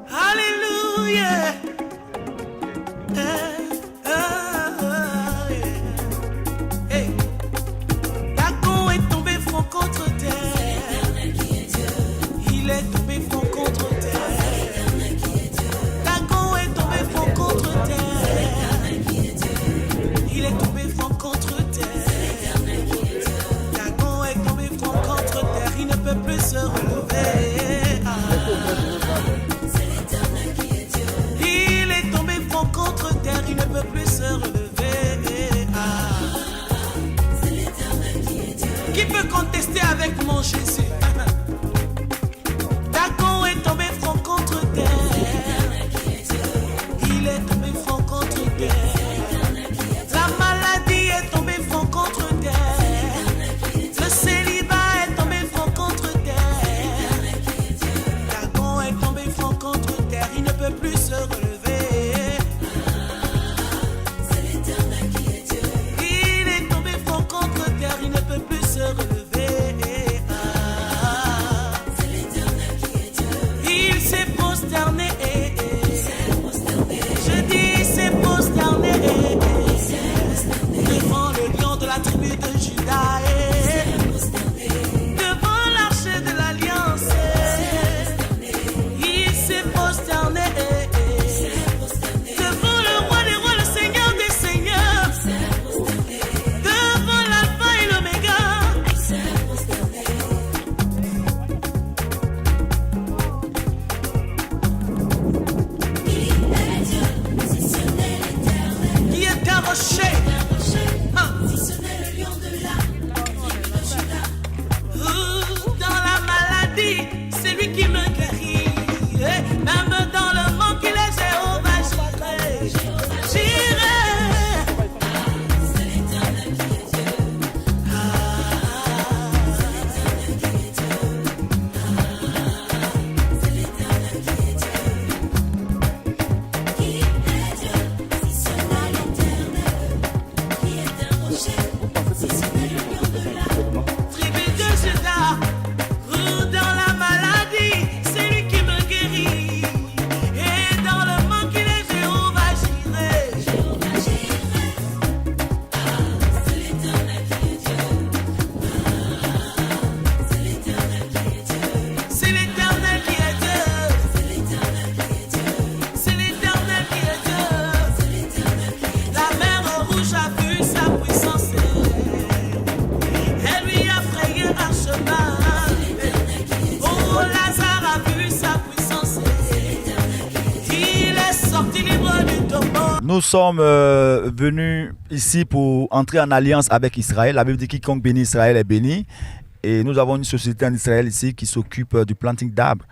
Alléluia. Dagon est tombé front contre terre. Il est tombé front contre terre. Dagon est tombé front contre terre. Il est tombé front contre terre. Dagon est tombé front contre terre. Il ne peut plus se relever. He Nous sommes venus ici pour entrer en alliance avec Israël. La Bible dit quiconque bénit Israël est béni. Et nous avons une société en Israël ici qui s'occupe du planting d'arbres.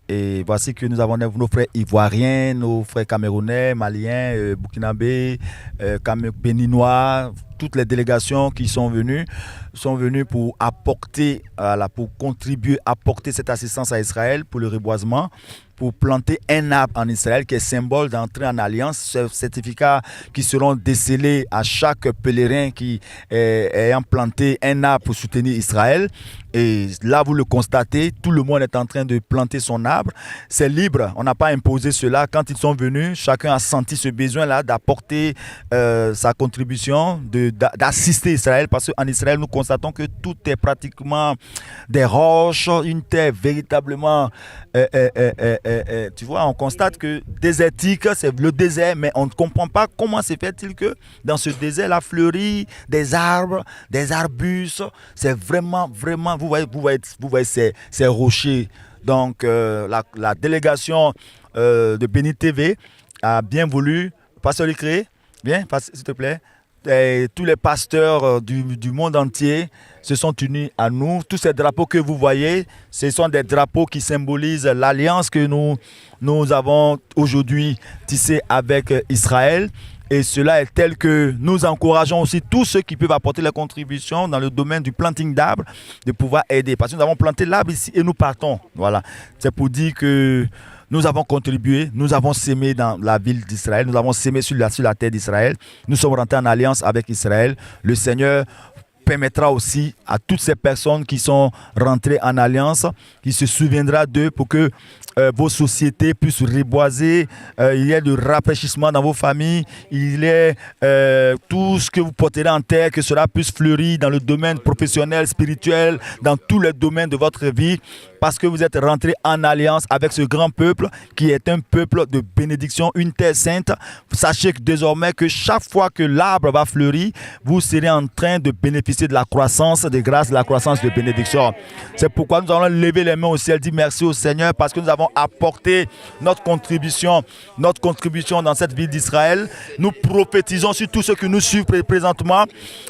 Et voici que nous avons nos frères ivoiriens, nos frères camerounais, maliens, burkinabés, béninois, toutes les délégations qui sont venues pour apporter, pour contribuer, apporter cette assistance à Israël pour le reboisement, pour planter un arbre en Israël qui est symbole d'entrée en alliance. Ce certificat qui seront décelés à chaque pèlerin qui ayant planté un arbre pour soutenir Israël. Et là, vous le constatez, tout le monde est en train de planter son arbre. C'est libre, on n'a pas imposé cela. Quand ils sont venus, chacun a senti ce besoin-là d'apporter sa contribution, d'assister Israël. Parce qu'en Israël, nous constatons que tout est pratiquement des roches, une terre véritablement... tu vois, on constate que désertique, c'est le désert, mais on ne comprend pas comment se fait-il que dans ce désert, la fleurie des arbres, des arbustes, c'est vraiment, vous voyez ces rochers. Donc, la délégation de Béni TV a bien voulu, Pasteur Licré, viens, s'il te plaît. Et tous les pasteurs du monde entier se sont unis à nous. Tous ces drapeaux que vous voyez, ce sont des drapeaux qui symbolisent l'alliance que nous avons aujourd'hui tissée avec Israël. Et cela est tel que nous encourageons aussi tous ceux qui peuvent apporter leurs contributions dans le domaine du planting d'arbres, de pouvoir aider. Parce que nous avons planté l'arbre ici et nous partons. Voilà. C'est pour dire que nous avons contribué, nous avons sémé dans la ville d'Israël, nous avons sémé sur la terre d'Israël. Nous sommes rentrés en alliance avec Israël. Le Seigneur permettra aussi à toutes ces personnes qui sont rentrées en alliance, qui se souviendra d'eux pour que vos sociétés puissent reboiser, il y ait du rafraîchissement dans vos familles, il y ait tout ce que vous porterez en terre, que cela puisse fleurir dans le domaine professionnel, spirituel, dans tous les domaines de votre vie, parce que vous êtes rentrés en alliance avec ce grand peuple qui est un peuple de bénédiction, une terre sainte. Sachez que désormais que chaque fois que l'arbre va fleurir, vous serez en train de bénéficier de la croissance, de grâce, de la croissance de bénédiction. C'est pourquoi nous allons lever les mains au ciel, dire merci au Seigneur, parce que nous avons apporté notre contribution dans cette ville d'Israël. Nous prophétisons sur tous ceux qui nous suivent présentement.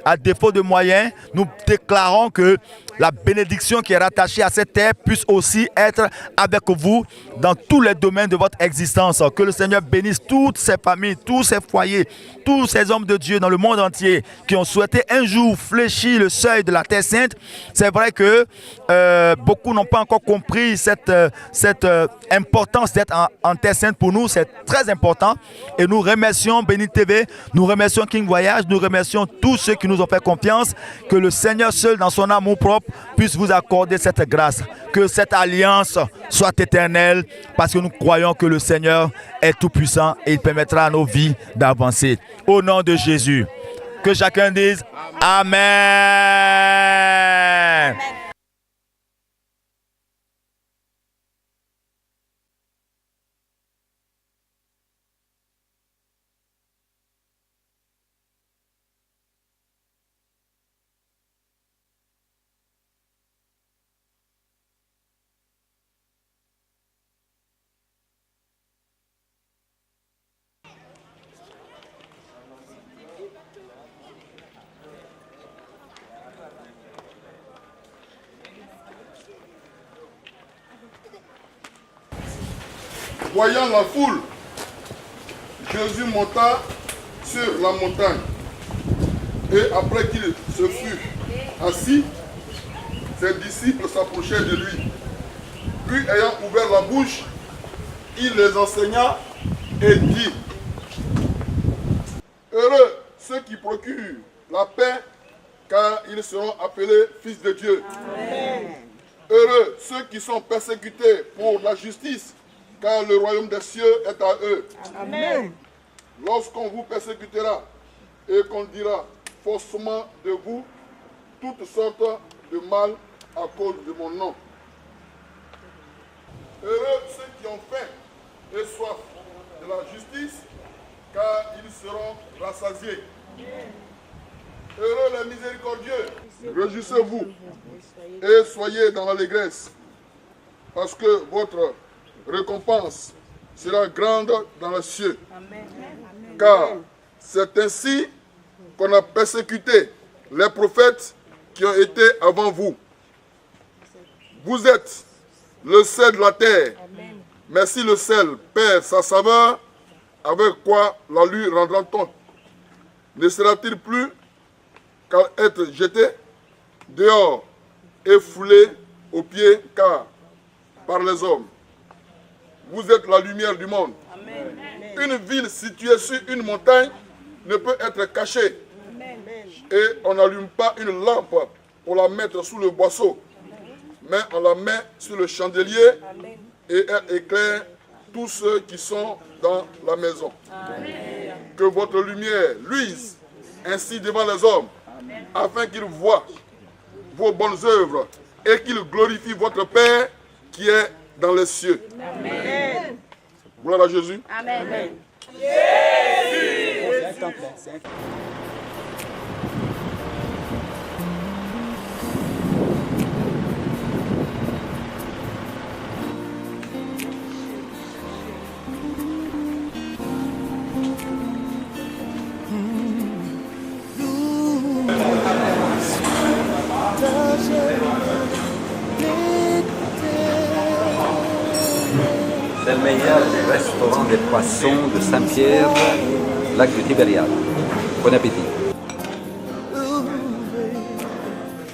À défaut de moyens, nous déclarons que la bénédiction qui est rattachée à cette terre puisse aussi être avec vous dans tous les domaines de votre existence. Que le Seigneur bénisse toutes ces familles, tous ces foyers, tous ces hommes de Dieu dans le monde entier qui ont souhaité un jour fléchir le seuil de la Terre Sainte. C'est vrai que beaucoup n'ont pas encore compris cette importance d'être en Terre Sainte. Pour nous, c'est très important. Et nous remercions Béni TV, nous remercions King Voyage, nous remercions tous ceux qui nous ont fait confiance. Que le Seigneur seul, dans son amour propre, puisse vous accorder cette grâce. Que cette alliance soit éternelle, parce que nous croyons que le Seigneur est tout puissant et il permettra à nos vies d'avancer. Au nom de Jésus, que chacun dise Amen. Voyant la foule, Jésus monta sur la montagne. Et après qu'il se fut assis, ses disciples s'approchèrent de lui. Puis, ayant ouvert la bouche, il les enseigna et dit: Heureux ceux qui procurent la paix, car ils seront appelés fils de Dieu. Amen. Heureux ceux qui sont persécutés pour la justice, car le royaume des cieux est à eux. Amen. Lorsqu'on vous persécutera et qu'on dira faussement de vous toutes sortes de mal à cause de mon nom. Heureux ceux qui ont faim et soif de la justice, car ils seront rassasiés. Heureux les miséricordieux, réjouissez-vous et soyez dans l'allégresse, parce que votre récompense sera grande dans les cieux. Amen. car c'est ainsi qu'on a persécuté les prophètes qui ont été avant vous. Vous êtes le sel de la terre. Mais si le sel perd sa saveur, avec quoi la lui rendra-t-on? Ne sera-t-il plus qu'à être jeté dehors et foulé aux pieds par les hommes? Vous êtes la lumière du monde. Une ville située sur une montagne ne peut être cachée. Et on n'allume pas une lampe pour la mettre sous le boisseau, mais on la met sur le chandelier et elle éclaire tous ceux qui sont dans la maison. Que votre lumière luise ainsi devant les hommes, afin qu'ils voient vos bonnes œuvres et qu'ils glorifient votre Père qui est dans les cieux. Amen. Gloire à Jésus. Amen. C'est le meilleur des restaurants des poissons de Saint-Pierre, lac du Tibériade. Bon appétit.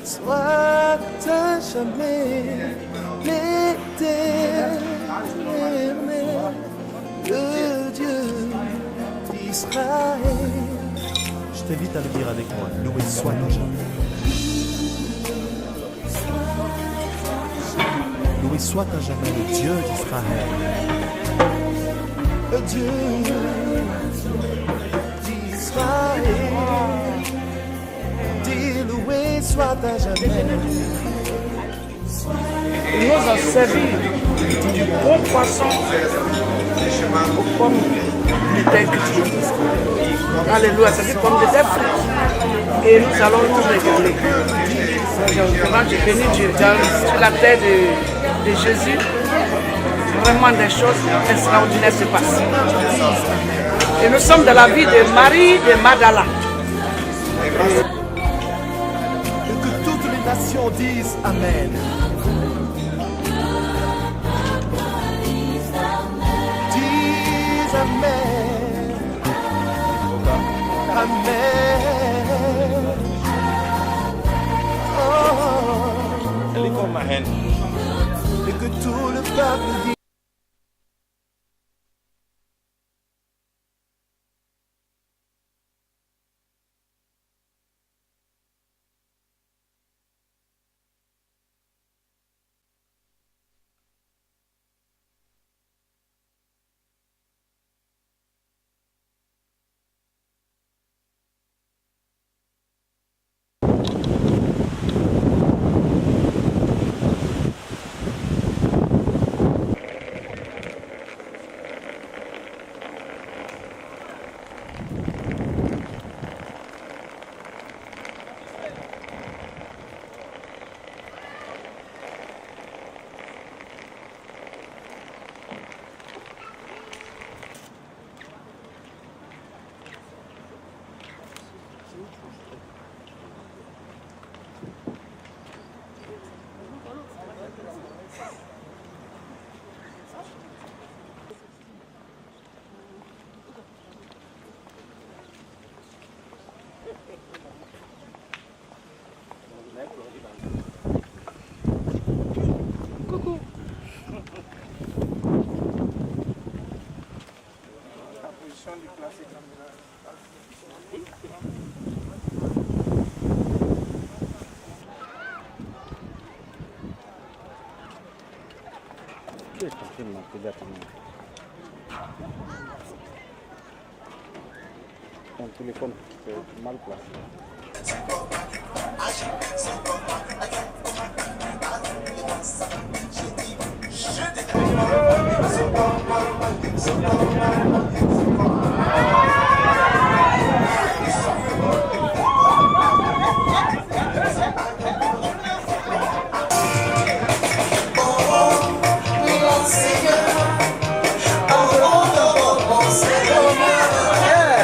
Soit à jamais l'éternel, le Dieu d'Israël. Je t'invite à le dire avec moi. Loué soit à jamais. Loué soit à jamais le Dieu d'Israël. Le Dieu d'Israël. Dis loué soit à jamais. Il nous a servi du bon poisson aux pommes de terre cultivées. Alléluia, c'est des pommes de terre frites. Et nous allons nous régaler. Vraiment, j'ai béni Dieu sur la terre de Jésus. Vraiment des choses extraordinaires se passent. Et nous sommes dans la vie de Marie de Magdala. Et que toutes les nations disent Amen. Dis Amen. Amen. Oh. Elle est comme ma haine. Et que tout le peuple dit. Coucou. Ton téléphone, c'est mal placé. Yeah.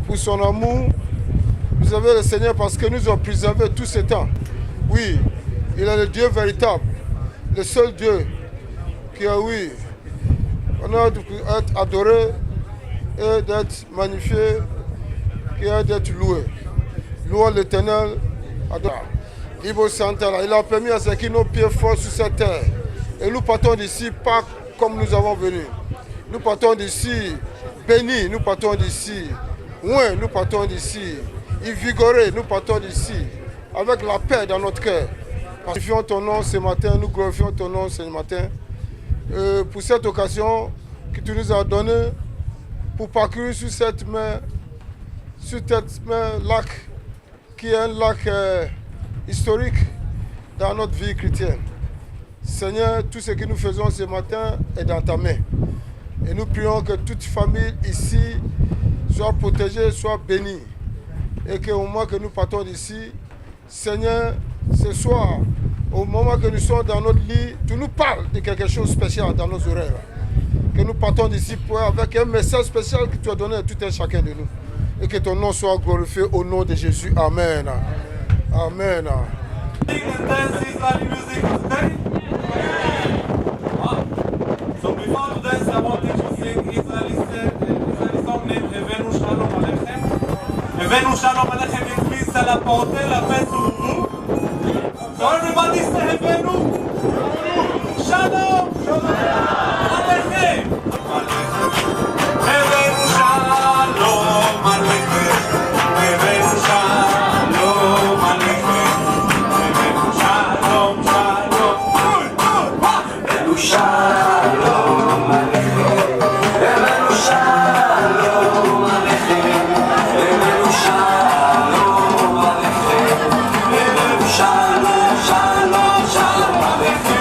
Pour son amour, vous avez le Seigneur parce que nous a préservé tout ce temps. Oui, il est le Dieu véritable, le seul Dieu qui a, oui, on a d'être adoré et d'être magnifié, qui a d'être loué. Louons l'Éternel, adore. Il a permis à ce que nos pieds forts sur cette terre. Et nous partons d'ici pas comme nous avons venu. Nous partons d'ici bénis, nous partons d'ici loin, nous partons d'ici invigorés, nous partons d'ici avec la paix dans notre cœur. Nous glorifions ton nom ce matin, nous glorifions ton nom ce matin pour cette occasion que tu nous as donnée pour parcourir sur cette mer lac qui est un lac historique dans notre vie chrétienne. Seigneur, tout ce que nous faisons ce matin est dans ta main. Et nous prions que toute famille ici soit protégée, soit bénie. Et qu'au moment que nous partons d'ici, Seigneur, ce soir, au moment que nous sommes dans notre lit, tu nous parles de quelque chose de spécial dans nos oreilles. Que nous partons d'ici avec un message spécial que tu as donné à tout un chacun de nous. Et que ton nom soit glorifié au nom de Jésus. Amen. Amen. So before to dance, I want you to sing Israeli song named Evenu Shalom Alechem. Evenu Shalom Alechem it means that la porte la paix sur vous. So everybody say Evenu Shalom Alechem. Evenu Shalom Alechem. Evenu Shalom Alechem. Evenu Shalom Shalom. Evenu Shalom Alechem. Evenu Shalom Alechem. Evenu Shalom Alechem. Evenu Shalom Shalom Shalom Alechem.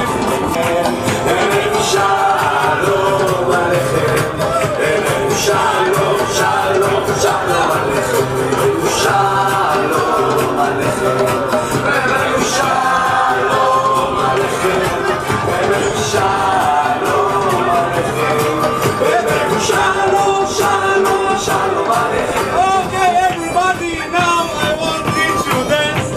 Evenu Shalom Alechem. Evenu Shalom Shalom Shalom Alechem. Evenu Shalom Alechem. Evenu Shalom Alechem. Evenu Shalom Alechem. Evenu Shalom Shalom Shalom Alechem. Okay, everybody, now I want to teach you dance.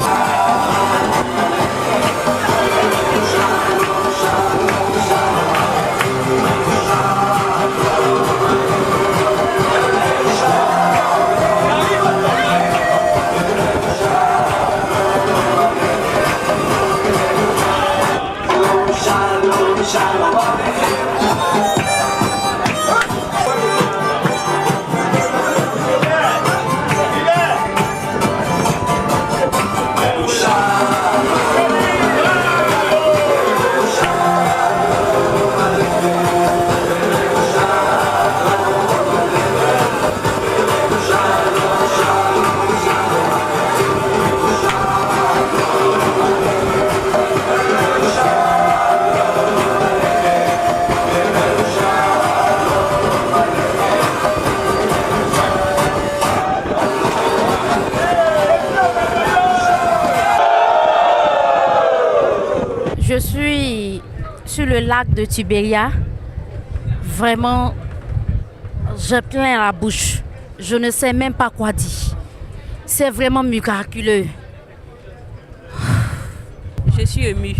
Shalom Shalom Je suis sur le lac de Tibéria. Vraiment, j'ai plein la bouche. Je ne sais même pas quoi dire. C'est vraiment miraculeux. Je suis émue.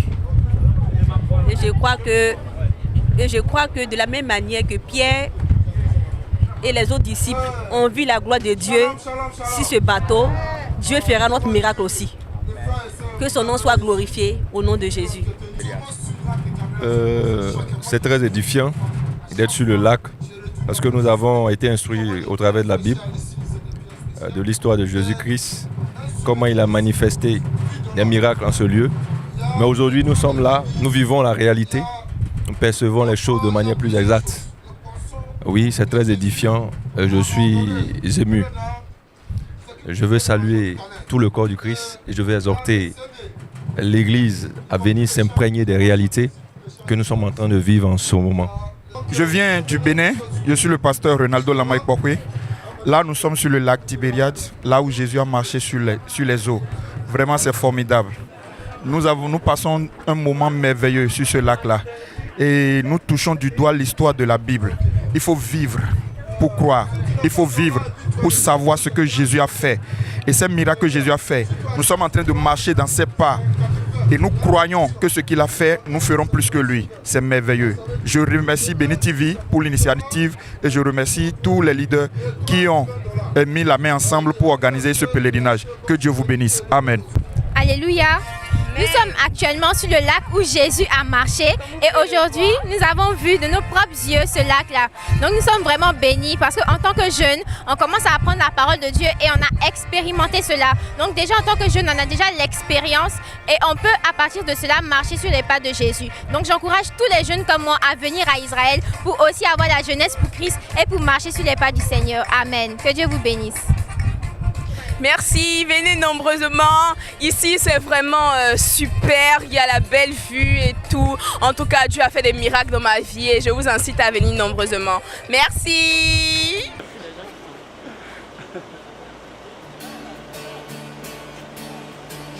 Et je crois que de la même manière que Pierre et les autres disciples ont vu la gloire de Dieu sur ce bateau, Dieu fera notre miracle aussi. Que son nom soit glorifié au nom de Jésus. C'est très édifiant d'être sur le lac parce que nous avons été instruits au travers de la Bible, de l'histoire de Jésus-Christ, comment il a manifesté des miracles en ce lieu. Mais aujourd'hui, nous sommes là, nous vivons la réalité, nous percevons les choses de manière plus exacte. Oui, c'est très édifiant, je suis ému. Je veux saluer tout le corps du Christ et je veux exhorter l'Église à venir s'imprégner des réalités que nous sommes en train de vivre en ce moment. Je viens du Bénin, je suis le pasteur Ronaldo Lamaï Kwakwe. Là, nous sommes sur le lac Tibériade, là où Jésus a marché sur les eaux. Vraiment, c'est formidable. Nous passons un moment merveilleux sur ce lac-là. Et nous touchons du doigt l'histoire de la Bible. Il faut vivre pour croire. Il faut vivre pour savoir ce que Jésus a fait. Et ces miracles que Jésus a fait, nous sommes en train de marcher dans ses pas. Et nous croyons que ce qu'il a fait, nous ferons plus que lui. C'est merveilleux. Je remercie Béni TV pour l'initiative et je remercie tous les leaders qui ont mis la main ensemble pour organiser ce pèlerinage. Que Dieu vous bénisse. Amen. Alléluia. Nous sommes actuellement sur le lac où Jésus a marché et aujourd'hui, nous avons vu de nos propres yeux ce lac-là. Donc nous sommes vraiment bénis parce qu'en tant que jeunes, on commence à apprendre la parole de Dieu et on a expérimenté cela. Donc déjà en tant que jeunes, on a déjà l'expérience et on peut à partir de cela marcher sur les pas de Jésus. Donc j'encourage tous les jeunes comme moi à venir à Israël pour aussi avoir la jeunesse pour Christ et pour marcher sur les pas du Seigneur. Amen. Que Dieu vous bénisse. Merci, venez nombreusement. Ici, c'est vraiment super. Il y a la belle vue et tout. En tout cas, Dieu a fait des miracles dans ma vie et je vous incite à venir nombreusement. Merci.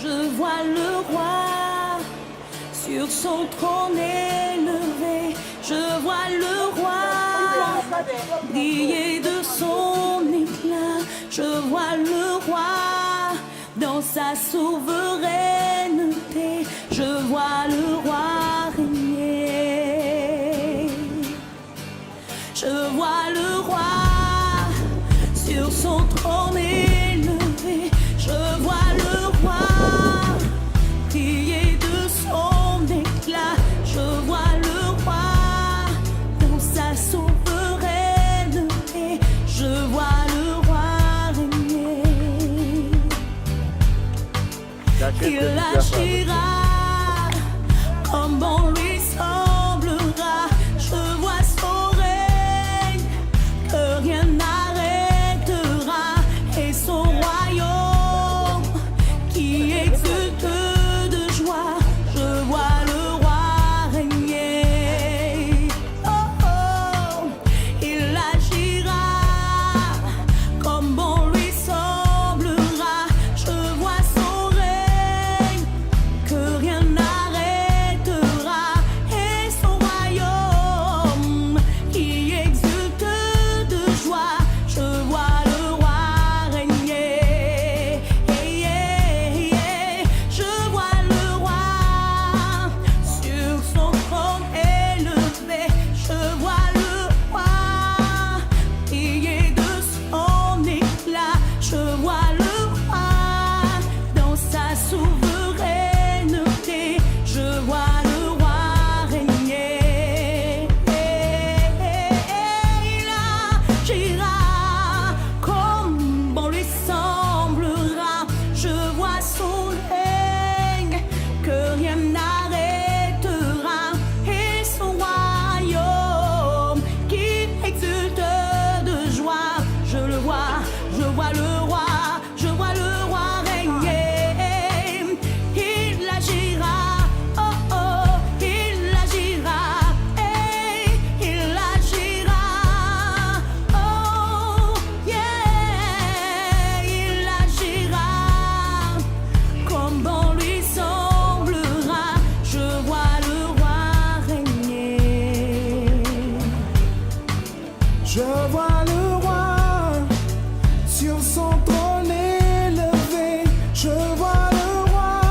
Je vois le roi sur son trône élevé. Je vois le roi briller de son éclat. Je vois le roi dans sa souveraineté. Je vois le roi régner. Je vois le roi sur son trône élevé. Je vois le roi briller de son éclat. Je vois le roi dans sa souveraineté. Je vois le roi régner. Il agira comme bon lui semblera. Je vois son règne que rien n'arrêtera. Et son royaume qui exulte de joie. Je vois le roi régner. Oh oh, il agira comme bon lui semblera. Je vois son règne que rien n'arrêtera. Et son royaume qui exulte de joie. Je vois le roi régner. Je vois le roi sur son trône élevé. Je vois le roi briller de son éclat. Je vois le roi dans sa souveraineté. Je vois le roi régner. Il agira comme bon lui semblera. Je vois son règne que rien n'arrêtera. Et son royaume qui exulte de joie. Je le vois, je vois le roi, je vois le roi régner. Il agira, oh oh, il agira, il agira, oh yeah, il agira comme bon lui semblera. Je vois le roi régner. Je vois le roi sur son trône élevé. Je vois le roi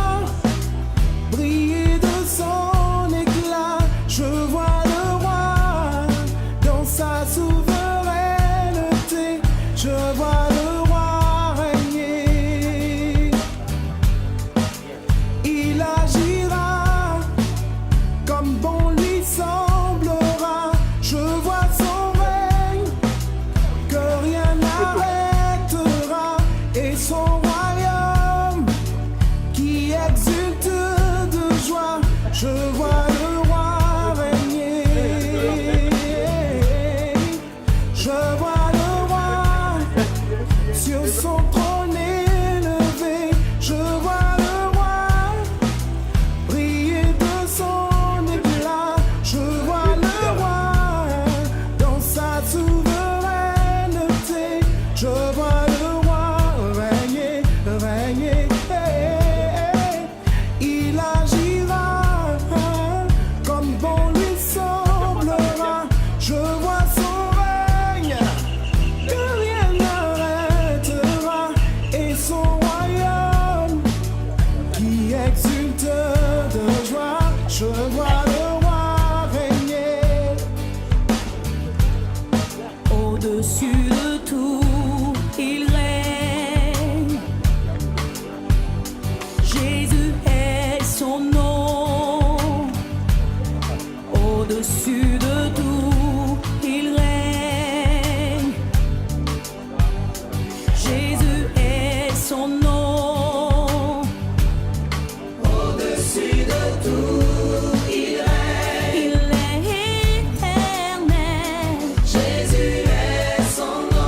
briller de son éclat. Je vois le roi dans sa souveraineté. Je vois le roi régner. Il agira comme bon lui semblera. Je vois son règne que rien n'arrêtera. Et son royaume qui exulte de joie. Je vois le roi régner. Je vois le roi sur son trône élevé. Je vois le roi briller de son éclat. Je vois le roi dans sa souveraineté. Je vois le roi régner, régner. Il agira comme bon lui semblera. Je vois son règne que rien n'arrêtera. Et son royaume qui exulte de joie. Je vois le roi régner. Au-dessus de tout, il règne. Jésus est son nom. Au-dessus de tout, il règne. Jésus est son nom. Au-dessus de tout, il règne. Il est éternel. Jésus est son nom.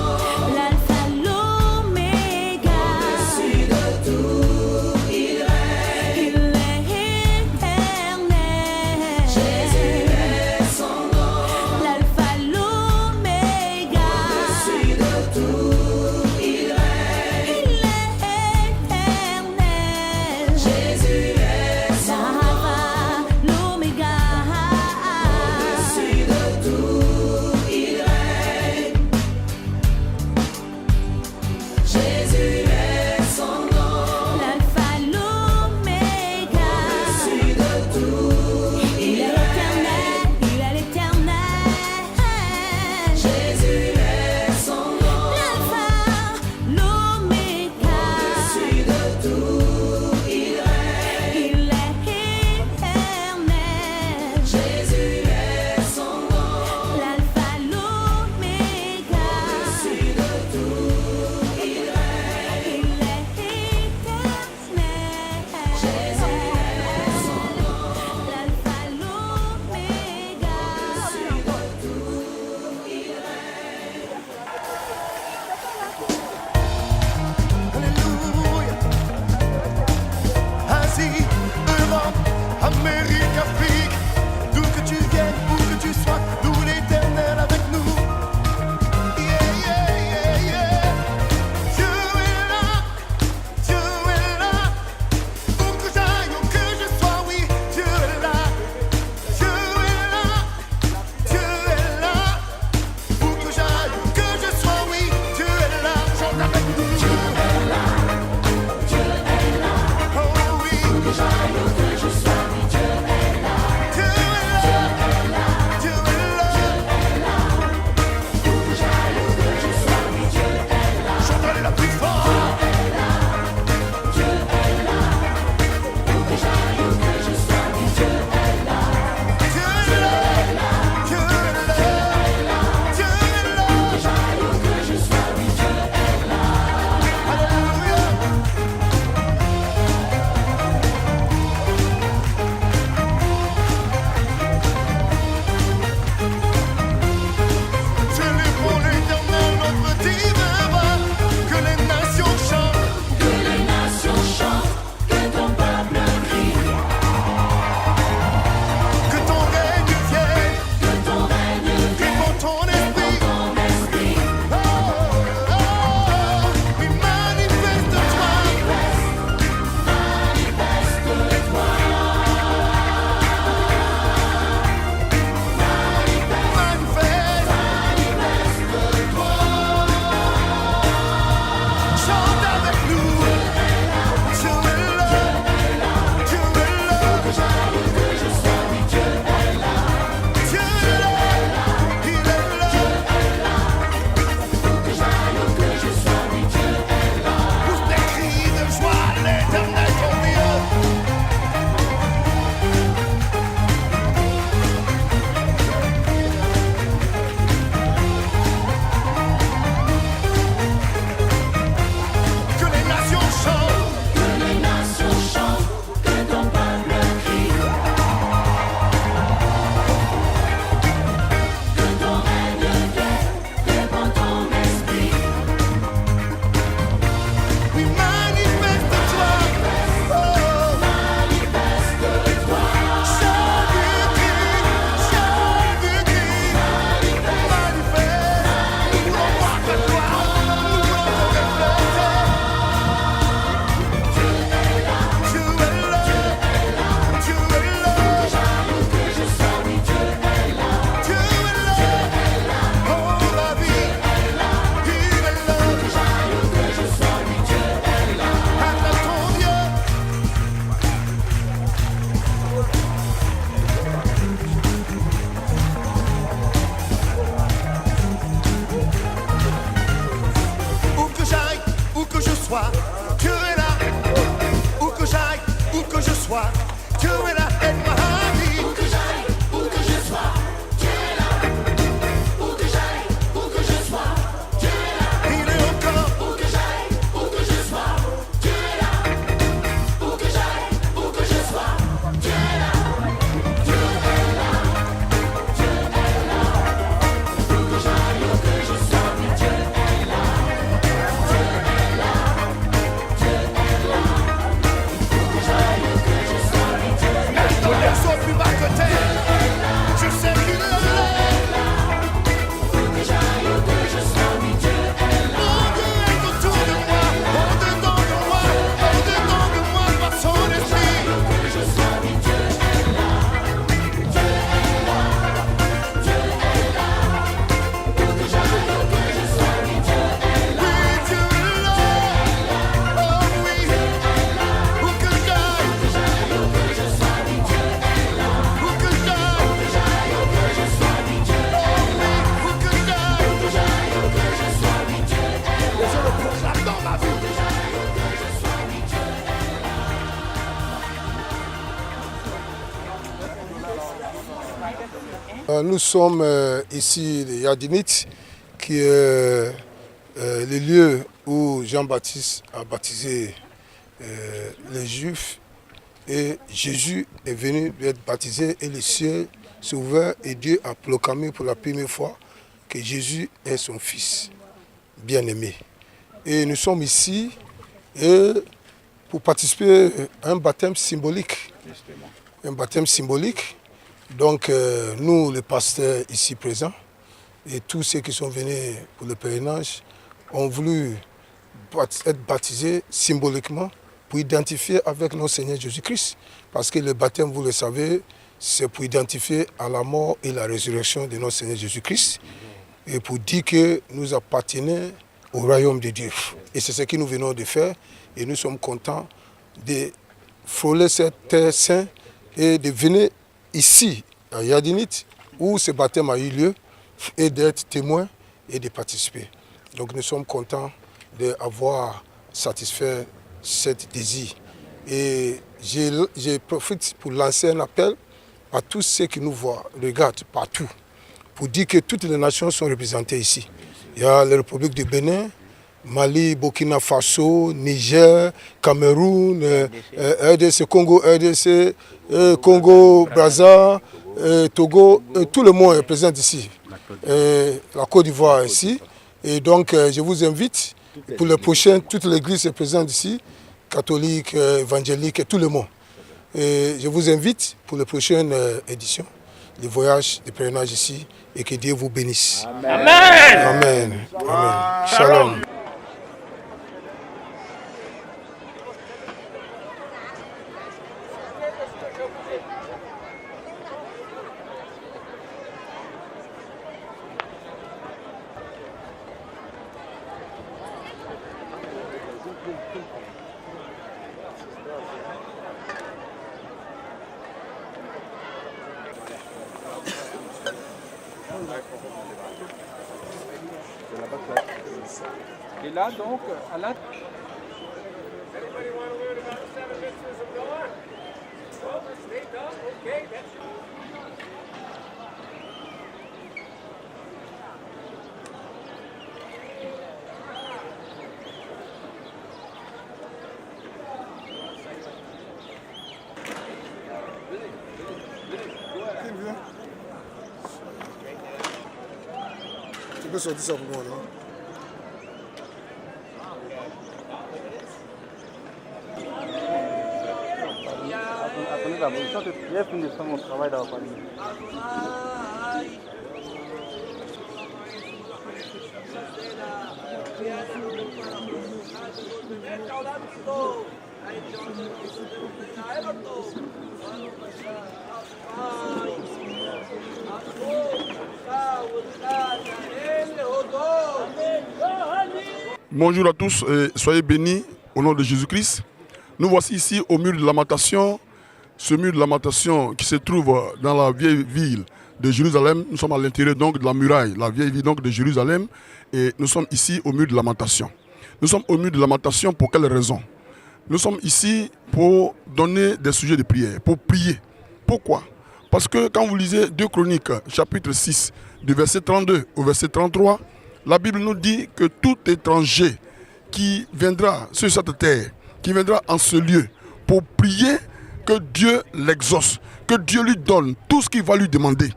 sois, Dieu est là. Où que j'aille, où que je sois, Dieu est là, aide-moi à vivre. Où que j'aille, où que je sois, Dieu est là. Où que j'aille, où que je sois, Dieu est là. Il est encore. Où que j'aille, où que je sois, Dieu est là. Où que j'aille, où que je sois, Dieu est là. Dieu est là. Dieu est là. Où que j'aille, où que je sois, Dieu est là. Dieu est là. Dieu est là. Où que j'aille, où que je sois, Dieu est là. Les sont plus bas que terre. Je sais qu'il est là. Où que j'aille, où que je sois, Dieu est là. Dieu est autour de moi, au-dedans de moi, au-dedans de moi par son esprit. Où que je sois, Dieu est là. Dieu est là. Dieu est là. Où que j'aille, où que je sois, Dieu est là. Oui, Dieu est là. Oh oui. Où que j'aille, où que je sois, Dieu est là. Où que j'aille, où que je sois, Dieu est là. Où que j'aille, où que je sois, Dieu est là. Et je le proclame dans ma vie. Nous sommes ici les Yadinites, qui est le lieu où Jean-Baptiste a baptisé les Juifs. Et Jésus est venu être baptisé et le ciel s'est ouvert et Dieu a proclamé pour la première fois que Jésus est son Fils bien-aimé. Et nous sommes ici pour participer à un baptême symbolique. Un baptême symbolique. Donc nous, les pasteurs ici présents, et tous ceux qui sont venus pour le pèlerinage, ont voulu être baptisés symboliquement pour identifier avec notre Seigneur Jésus-Christ. Parce que le baptême, vous le savez, c'est pour identifier à la mort et la résurrection de notre Seigneur Jésus-Christ. Et pour dire que nous appartenons au royaume de Dieu. Et c'est ce que nous venons de faire. Et nous sommes contents de frôler cette terre sainte et de venir ici, à Yadinit, où ce baptême a eu lieu, et d'être témoins et de participer. Donc nous sommes contents d'avoir satisfait cet désir. Et je profite pour lancer un appel à tous ceux qui nous voient, regardent partout, pour dire que toutes les nations sont représentées ici. Il y a la République du Bénin, Mali, Burkina Faso, Niger, Cameroun, RDC, Congo, RDC, Congo, Brazza, Togo, tout le monde est présent ici. La Côte d'Ivoire ici. Et donc je vous invite, pour le prochain, toute l'église est présente ici, catholique, évangélique, tout le monde. Et je vous invite pour la prochaine édition, les voyages, les pèlerinages ici, et que Dieu vous bénisse. Amen. Amen. Amen. Shalom. Et là, donc, à l'intérieur. Tu peux sortir ça pour moi, non? Attendez d'abord, il y a fini de faire mon travail dans la famille. Bonjour à tous et soyez bénis au nom de Jésus-Christ. Nous voici ici au mur de lamentation. Ce mur de lamentation qui se trouve dans la vieille ville de Jérusalem. Nous sommes à l'intérieur donc de la muraille, la vieille ville donc de Jérusalem. Et nous sommes ici au mur de lamentation. Nous sommes au milieu de lamentation pour quelle raison? Nous sommes ici pour donner des sujets de prière, pour prier. Pourquoi? Parce que quand vous lisez 2 Chroniques, chapitre 6, du verset 32 au verset 33, la Bible nous dit que tout étranger qui viendra sur cette terre, qui viendra en ce lieu pour prier, que Dieu l'exauce, que Dieu lui donne tout ce qu'il va lui demander.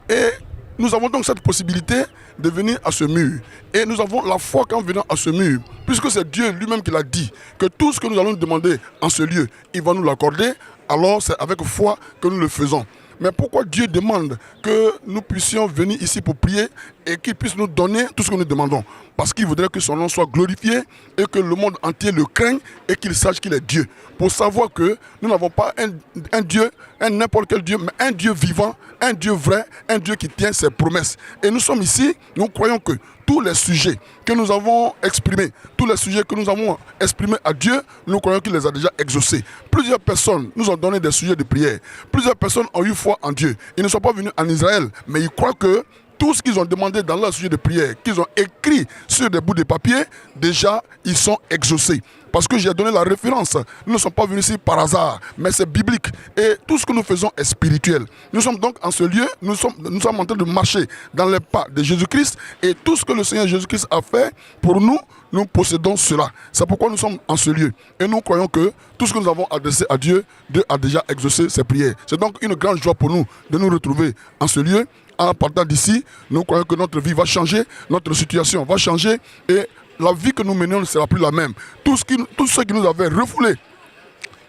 Et nous avons donc cette possibilité de venir à ce mur. Et nous avons la foi qu'en venant à ce mur, puisque c'est Dieu lui-même qui l'a dit, que tout ce que nous allons demander en ce lieu, il va nous l'accorder, alors c'est avec foi que nous le faisons. Mais pourquoi Dieu demande que nous puissions venir ici pour prier et qu'il puisse nous donner tout ce que nous demandons? Parce qu'il voudrait que son nom soit glorifié et que le monde entier le craigne et qu'il sache qu'il est Dieu. Pour savoir que nous n'avons pas un Dieu, un n'importe quel Dieu, mais un Dieu vivant, un Dieu vrai, un Dieu qui tient ses promesses. Et nous sommes ici, nous croyons que tous les sujets que nous avons exprimés, tous les sujets que nous avons exprimés à Dieu, nous croyons qu'il les a déjà exaucés. Plusieurs personnes nous ont donné des sujets de prière. Plusieurs personnes ont eu foi en Dieu. Ils ne sont pas venus en Israël, mais ils croient que tout ce qu'ils ont demandé dans leur sujet de prière, qu'ils ont écrit sur des bouts de papier, déjà, ils sont exaucés. Parce que j'ai donné la référence. Nous ne sommes pas venus ici par hasard, mais c'est biblique. Et tout ce que nous faisons est spirituel. Nous sommes donc en ce lieu, nous sommes en train de marcher dans les pas de Jésus-Christ. Et tout ce que le Seigneur Jésus-Christ a fait pour nous, nous possédons cela. C'est pourquoi nous sommes en ce lieu. Et nous croyons que tout ce que nous avons adressé à Dieu, Dieu a déjà exaucé ses prières. C'est donc une grande joie pour nous de nous retrouver en ce lieu. En partant d'ici, nous croyons que notre vie va changer, notre situation va changer et la vie que nous menons ne sera plus la même. Tous ceux qui nous avaient refoulés,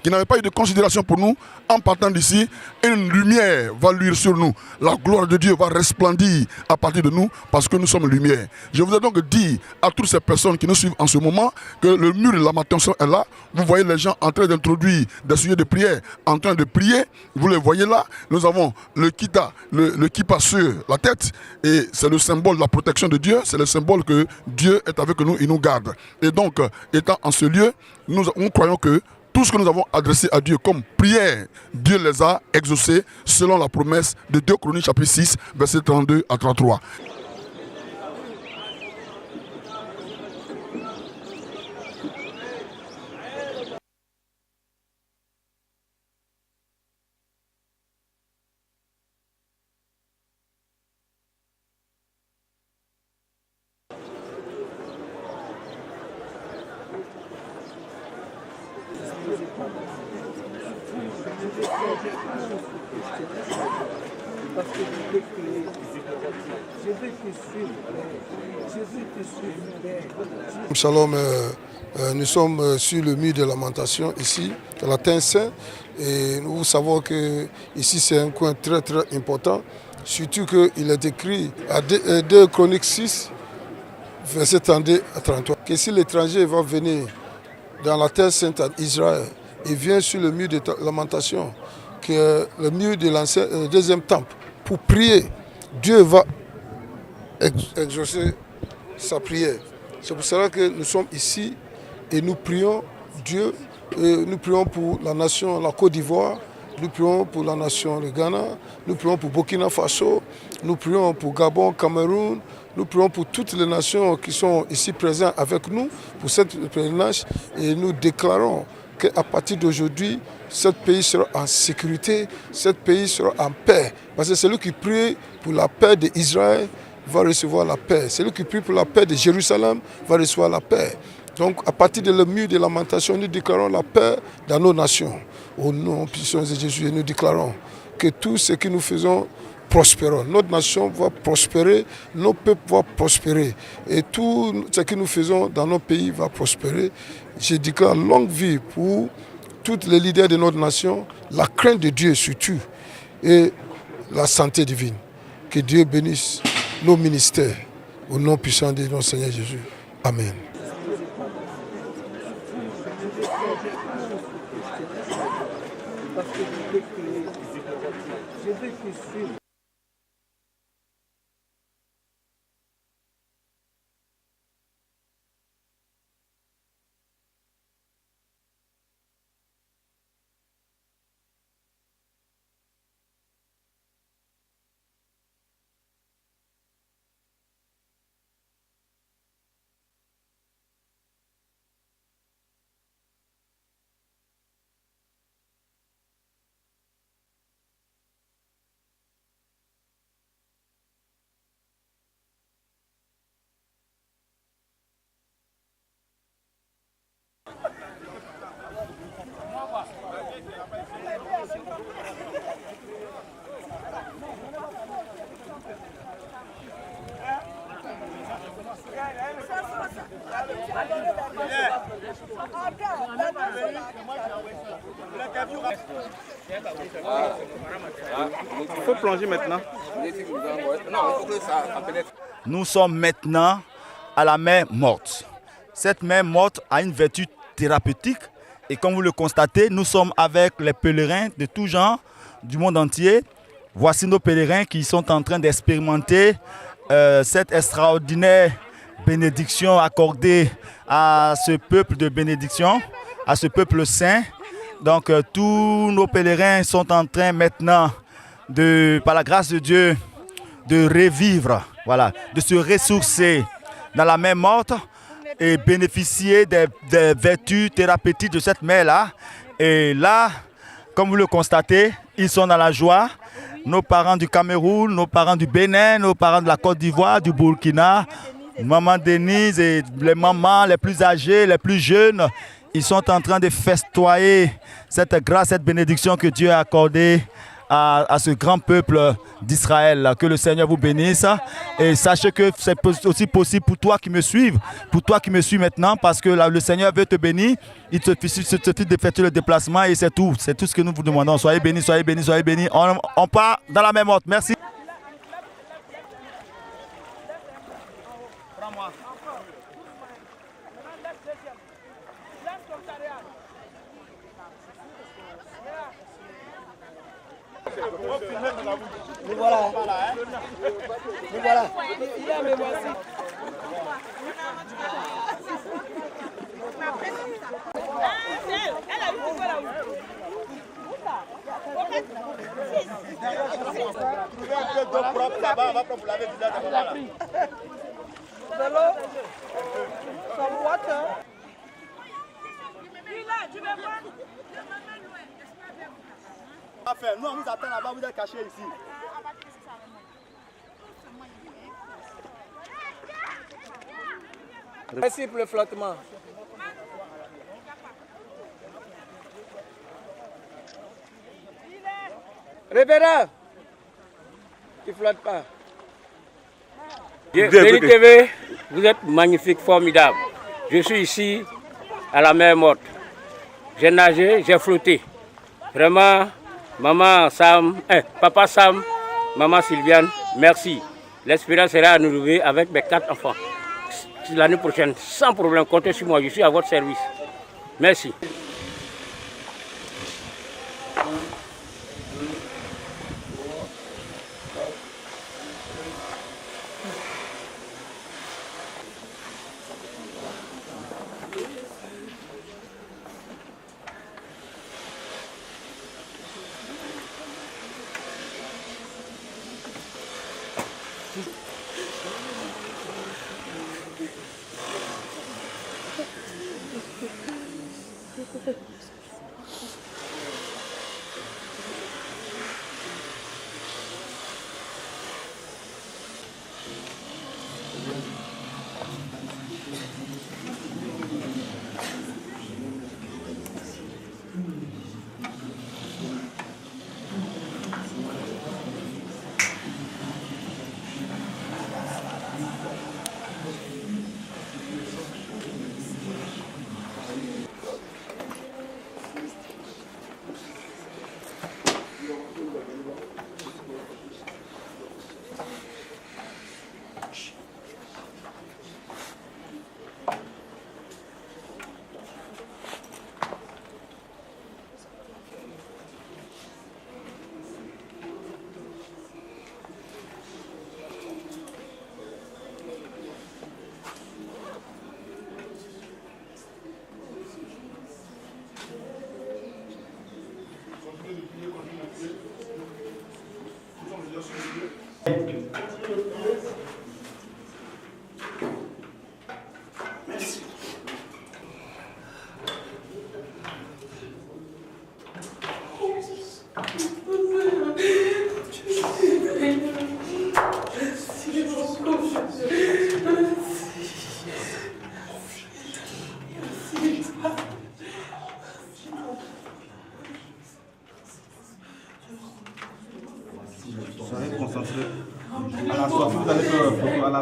qui n'avaient pas eu de considération pour nous, en partant d'ici, une lumière va luire sur nous. La gloire de Dieu va resplendir à partir de nous parce que nous sommes lumière. Je voudrais donc dire à toutes ces personnes qui nous suivent en ce moment que le mur de lamentation est là. Vous voyez les gens en train d'introduire des sujets de prière, en train de prier. Vous les voyez là. Nous avons le kippa sur la tête et c'est le symbole de la protection de Dieu. C'est le symbole que Dieu est avec nous, il nous garde. Et donc, étant en ce lieu, nous croyons que tout ce que nous avons adressé à Dieu comme prière, Dieu les a exaucés selon la promesse de 2 Chroniques chapitre 6, versets 32 à 33. Shalom, nous sommes sur le mur de lamentation ici, à la Tinsin, et nous savons que ici c'est un coin très très important, surtout qu'il est écrit à 2 Chroniques 6, verset 32 à 33, que si l'étranger va venir dans la terre sainte d'Israël et vient sur le mur de lamentation, que le mur de deuxième temple, pour prier, Dieu va exaucer sa prière. C'est pour cela que nous sommes ici et nous prions Dieu, et nous prions pour la nation, la Côte d'Ivoire, nous prions pour la nation, le Ghana, nous prions pour Burkina Faso, nous prions pour Gabon, Cameroun, nous prions pour toutes les nations qui sont ici présentes avec nous pour cette pèlerinage et nous déclarons qu'à partir d'aujourd'hui, ce pays sera en sécurité, ce pays sera en paix. Parce que celui qui prie pour la paix d'Israël va recevoir la paix. Celui qui prie pour la paix de Jérusalem va recevoir la paix. Donc à partir de le mur de lamentation, nous déclarons la paix dans nos nations. Au nom puissant de Jésus, nous déclarons que tout ce que nous faisons prospérera. Notre nation va prospérer, nos peuples vont prospérer. Et tout ce que nous faisons dans nos pays va prospérer. Je déclare longue vie pour tous les leaders de notre nation, la crainte de Dieu surtout, et la santé divine. Que Dieu bénisse nos ministères, au nom puissant de notre Seigneur Jésus. Amen. Il faut plonger maintenant. Nous sommes maintenant à la mer morte. Cette mer morte a une vertu thérapeutique et comme vous le constatez, nous sommes avec les pèlerins de tout genre du monde entier. Voici nos pèlerins qui sont en train d'expérimenter cette extraordinaire bénédiction accordée à ce peuple de bénédiction, à ce peuple saint. Donc tous nos pèlerins sont en train maintenant, par la grâce de Dieu, de revivre, voilà, de se ressourcer dans la mer morte et bénéficier des vertus thérapeutiques de cette mer-là. Et là, comme vous le constatez, ils sont dans la joie. Nos parents du Cameroun, nos parents du Bénin, nos parents de la Côte d'Ivoire, du Burkina, maman Denise et les mamans les plus âgées, les plus jeunes, ils sont en train de festoyer cette grâce, cette bénédiction que Dieu a accordée à ce grand peuple d'Israël. Que le Seigneur vous bénisse. Et sachez que c'est aussi possible pour toi qui me suives, pour toi qui me suis maintenant, parce que là, le Seigneur veut te bénir. Il te suffit d'effectuer le déplacement et c'est tout. C'est tout ce que nous vous demandons. Soyez bénis, soyez bénis, soyez bénis. On part dans la même ordre. Merci. Nous voilà. Nous voilà. Mais voici. Trouvez un peu d'eau propre là-bas, on va pour laver le visage de maman. De l'eau. Some water. Tu veux voir? Nous, on vous attend là-bas, vous êtes cachés ici. Merci pour le flottement. Révérend, tu ne flottes pas. Béni TV, vous êtes magnifique, formidable. Je suis ici à la mer morte. J'ai nagé, j'ai flotté. Vraiment, maman Sam, papa Sam, maman Sylviane, merci. L'espérance sera à nous lever avec mes 4 enfants. L'année prochaine, sans problème, comptez sur moi, je suis à votre service. Merci.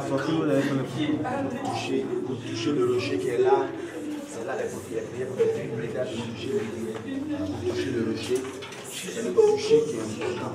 sortir nous avec le pied. Toucher le rocher qui est là. C'est là les prières pour les prières, toucher le rocher. C'est le toucher qui est important.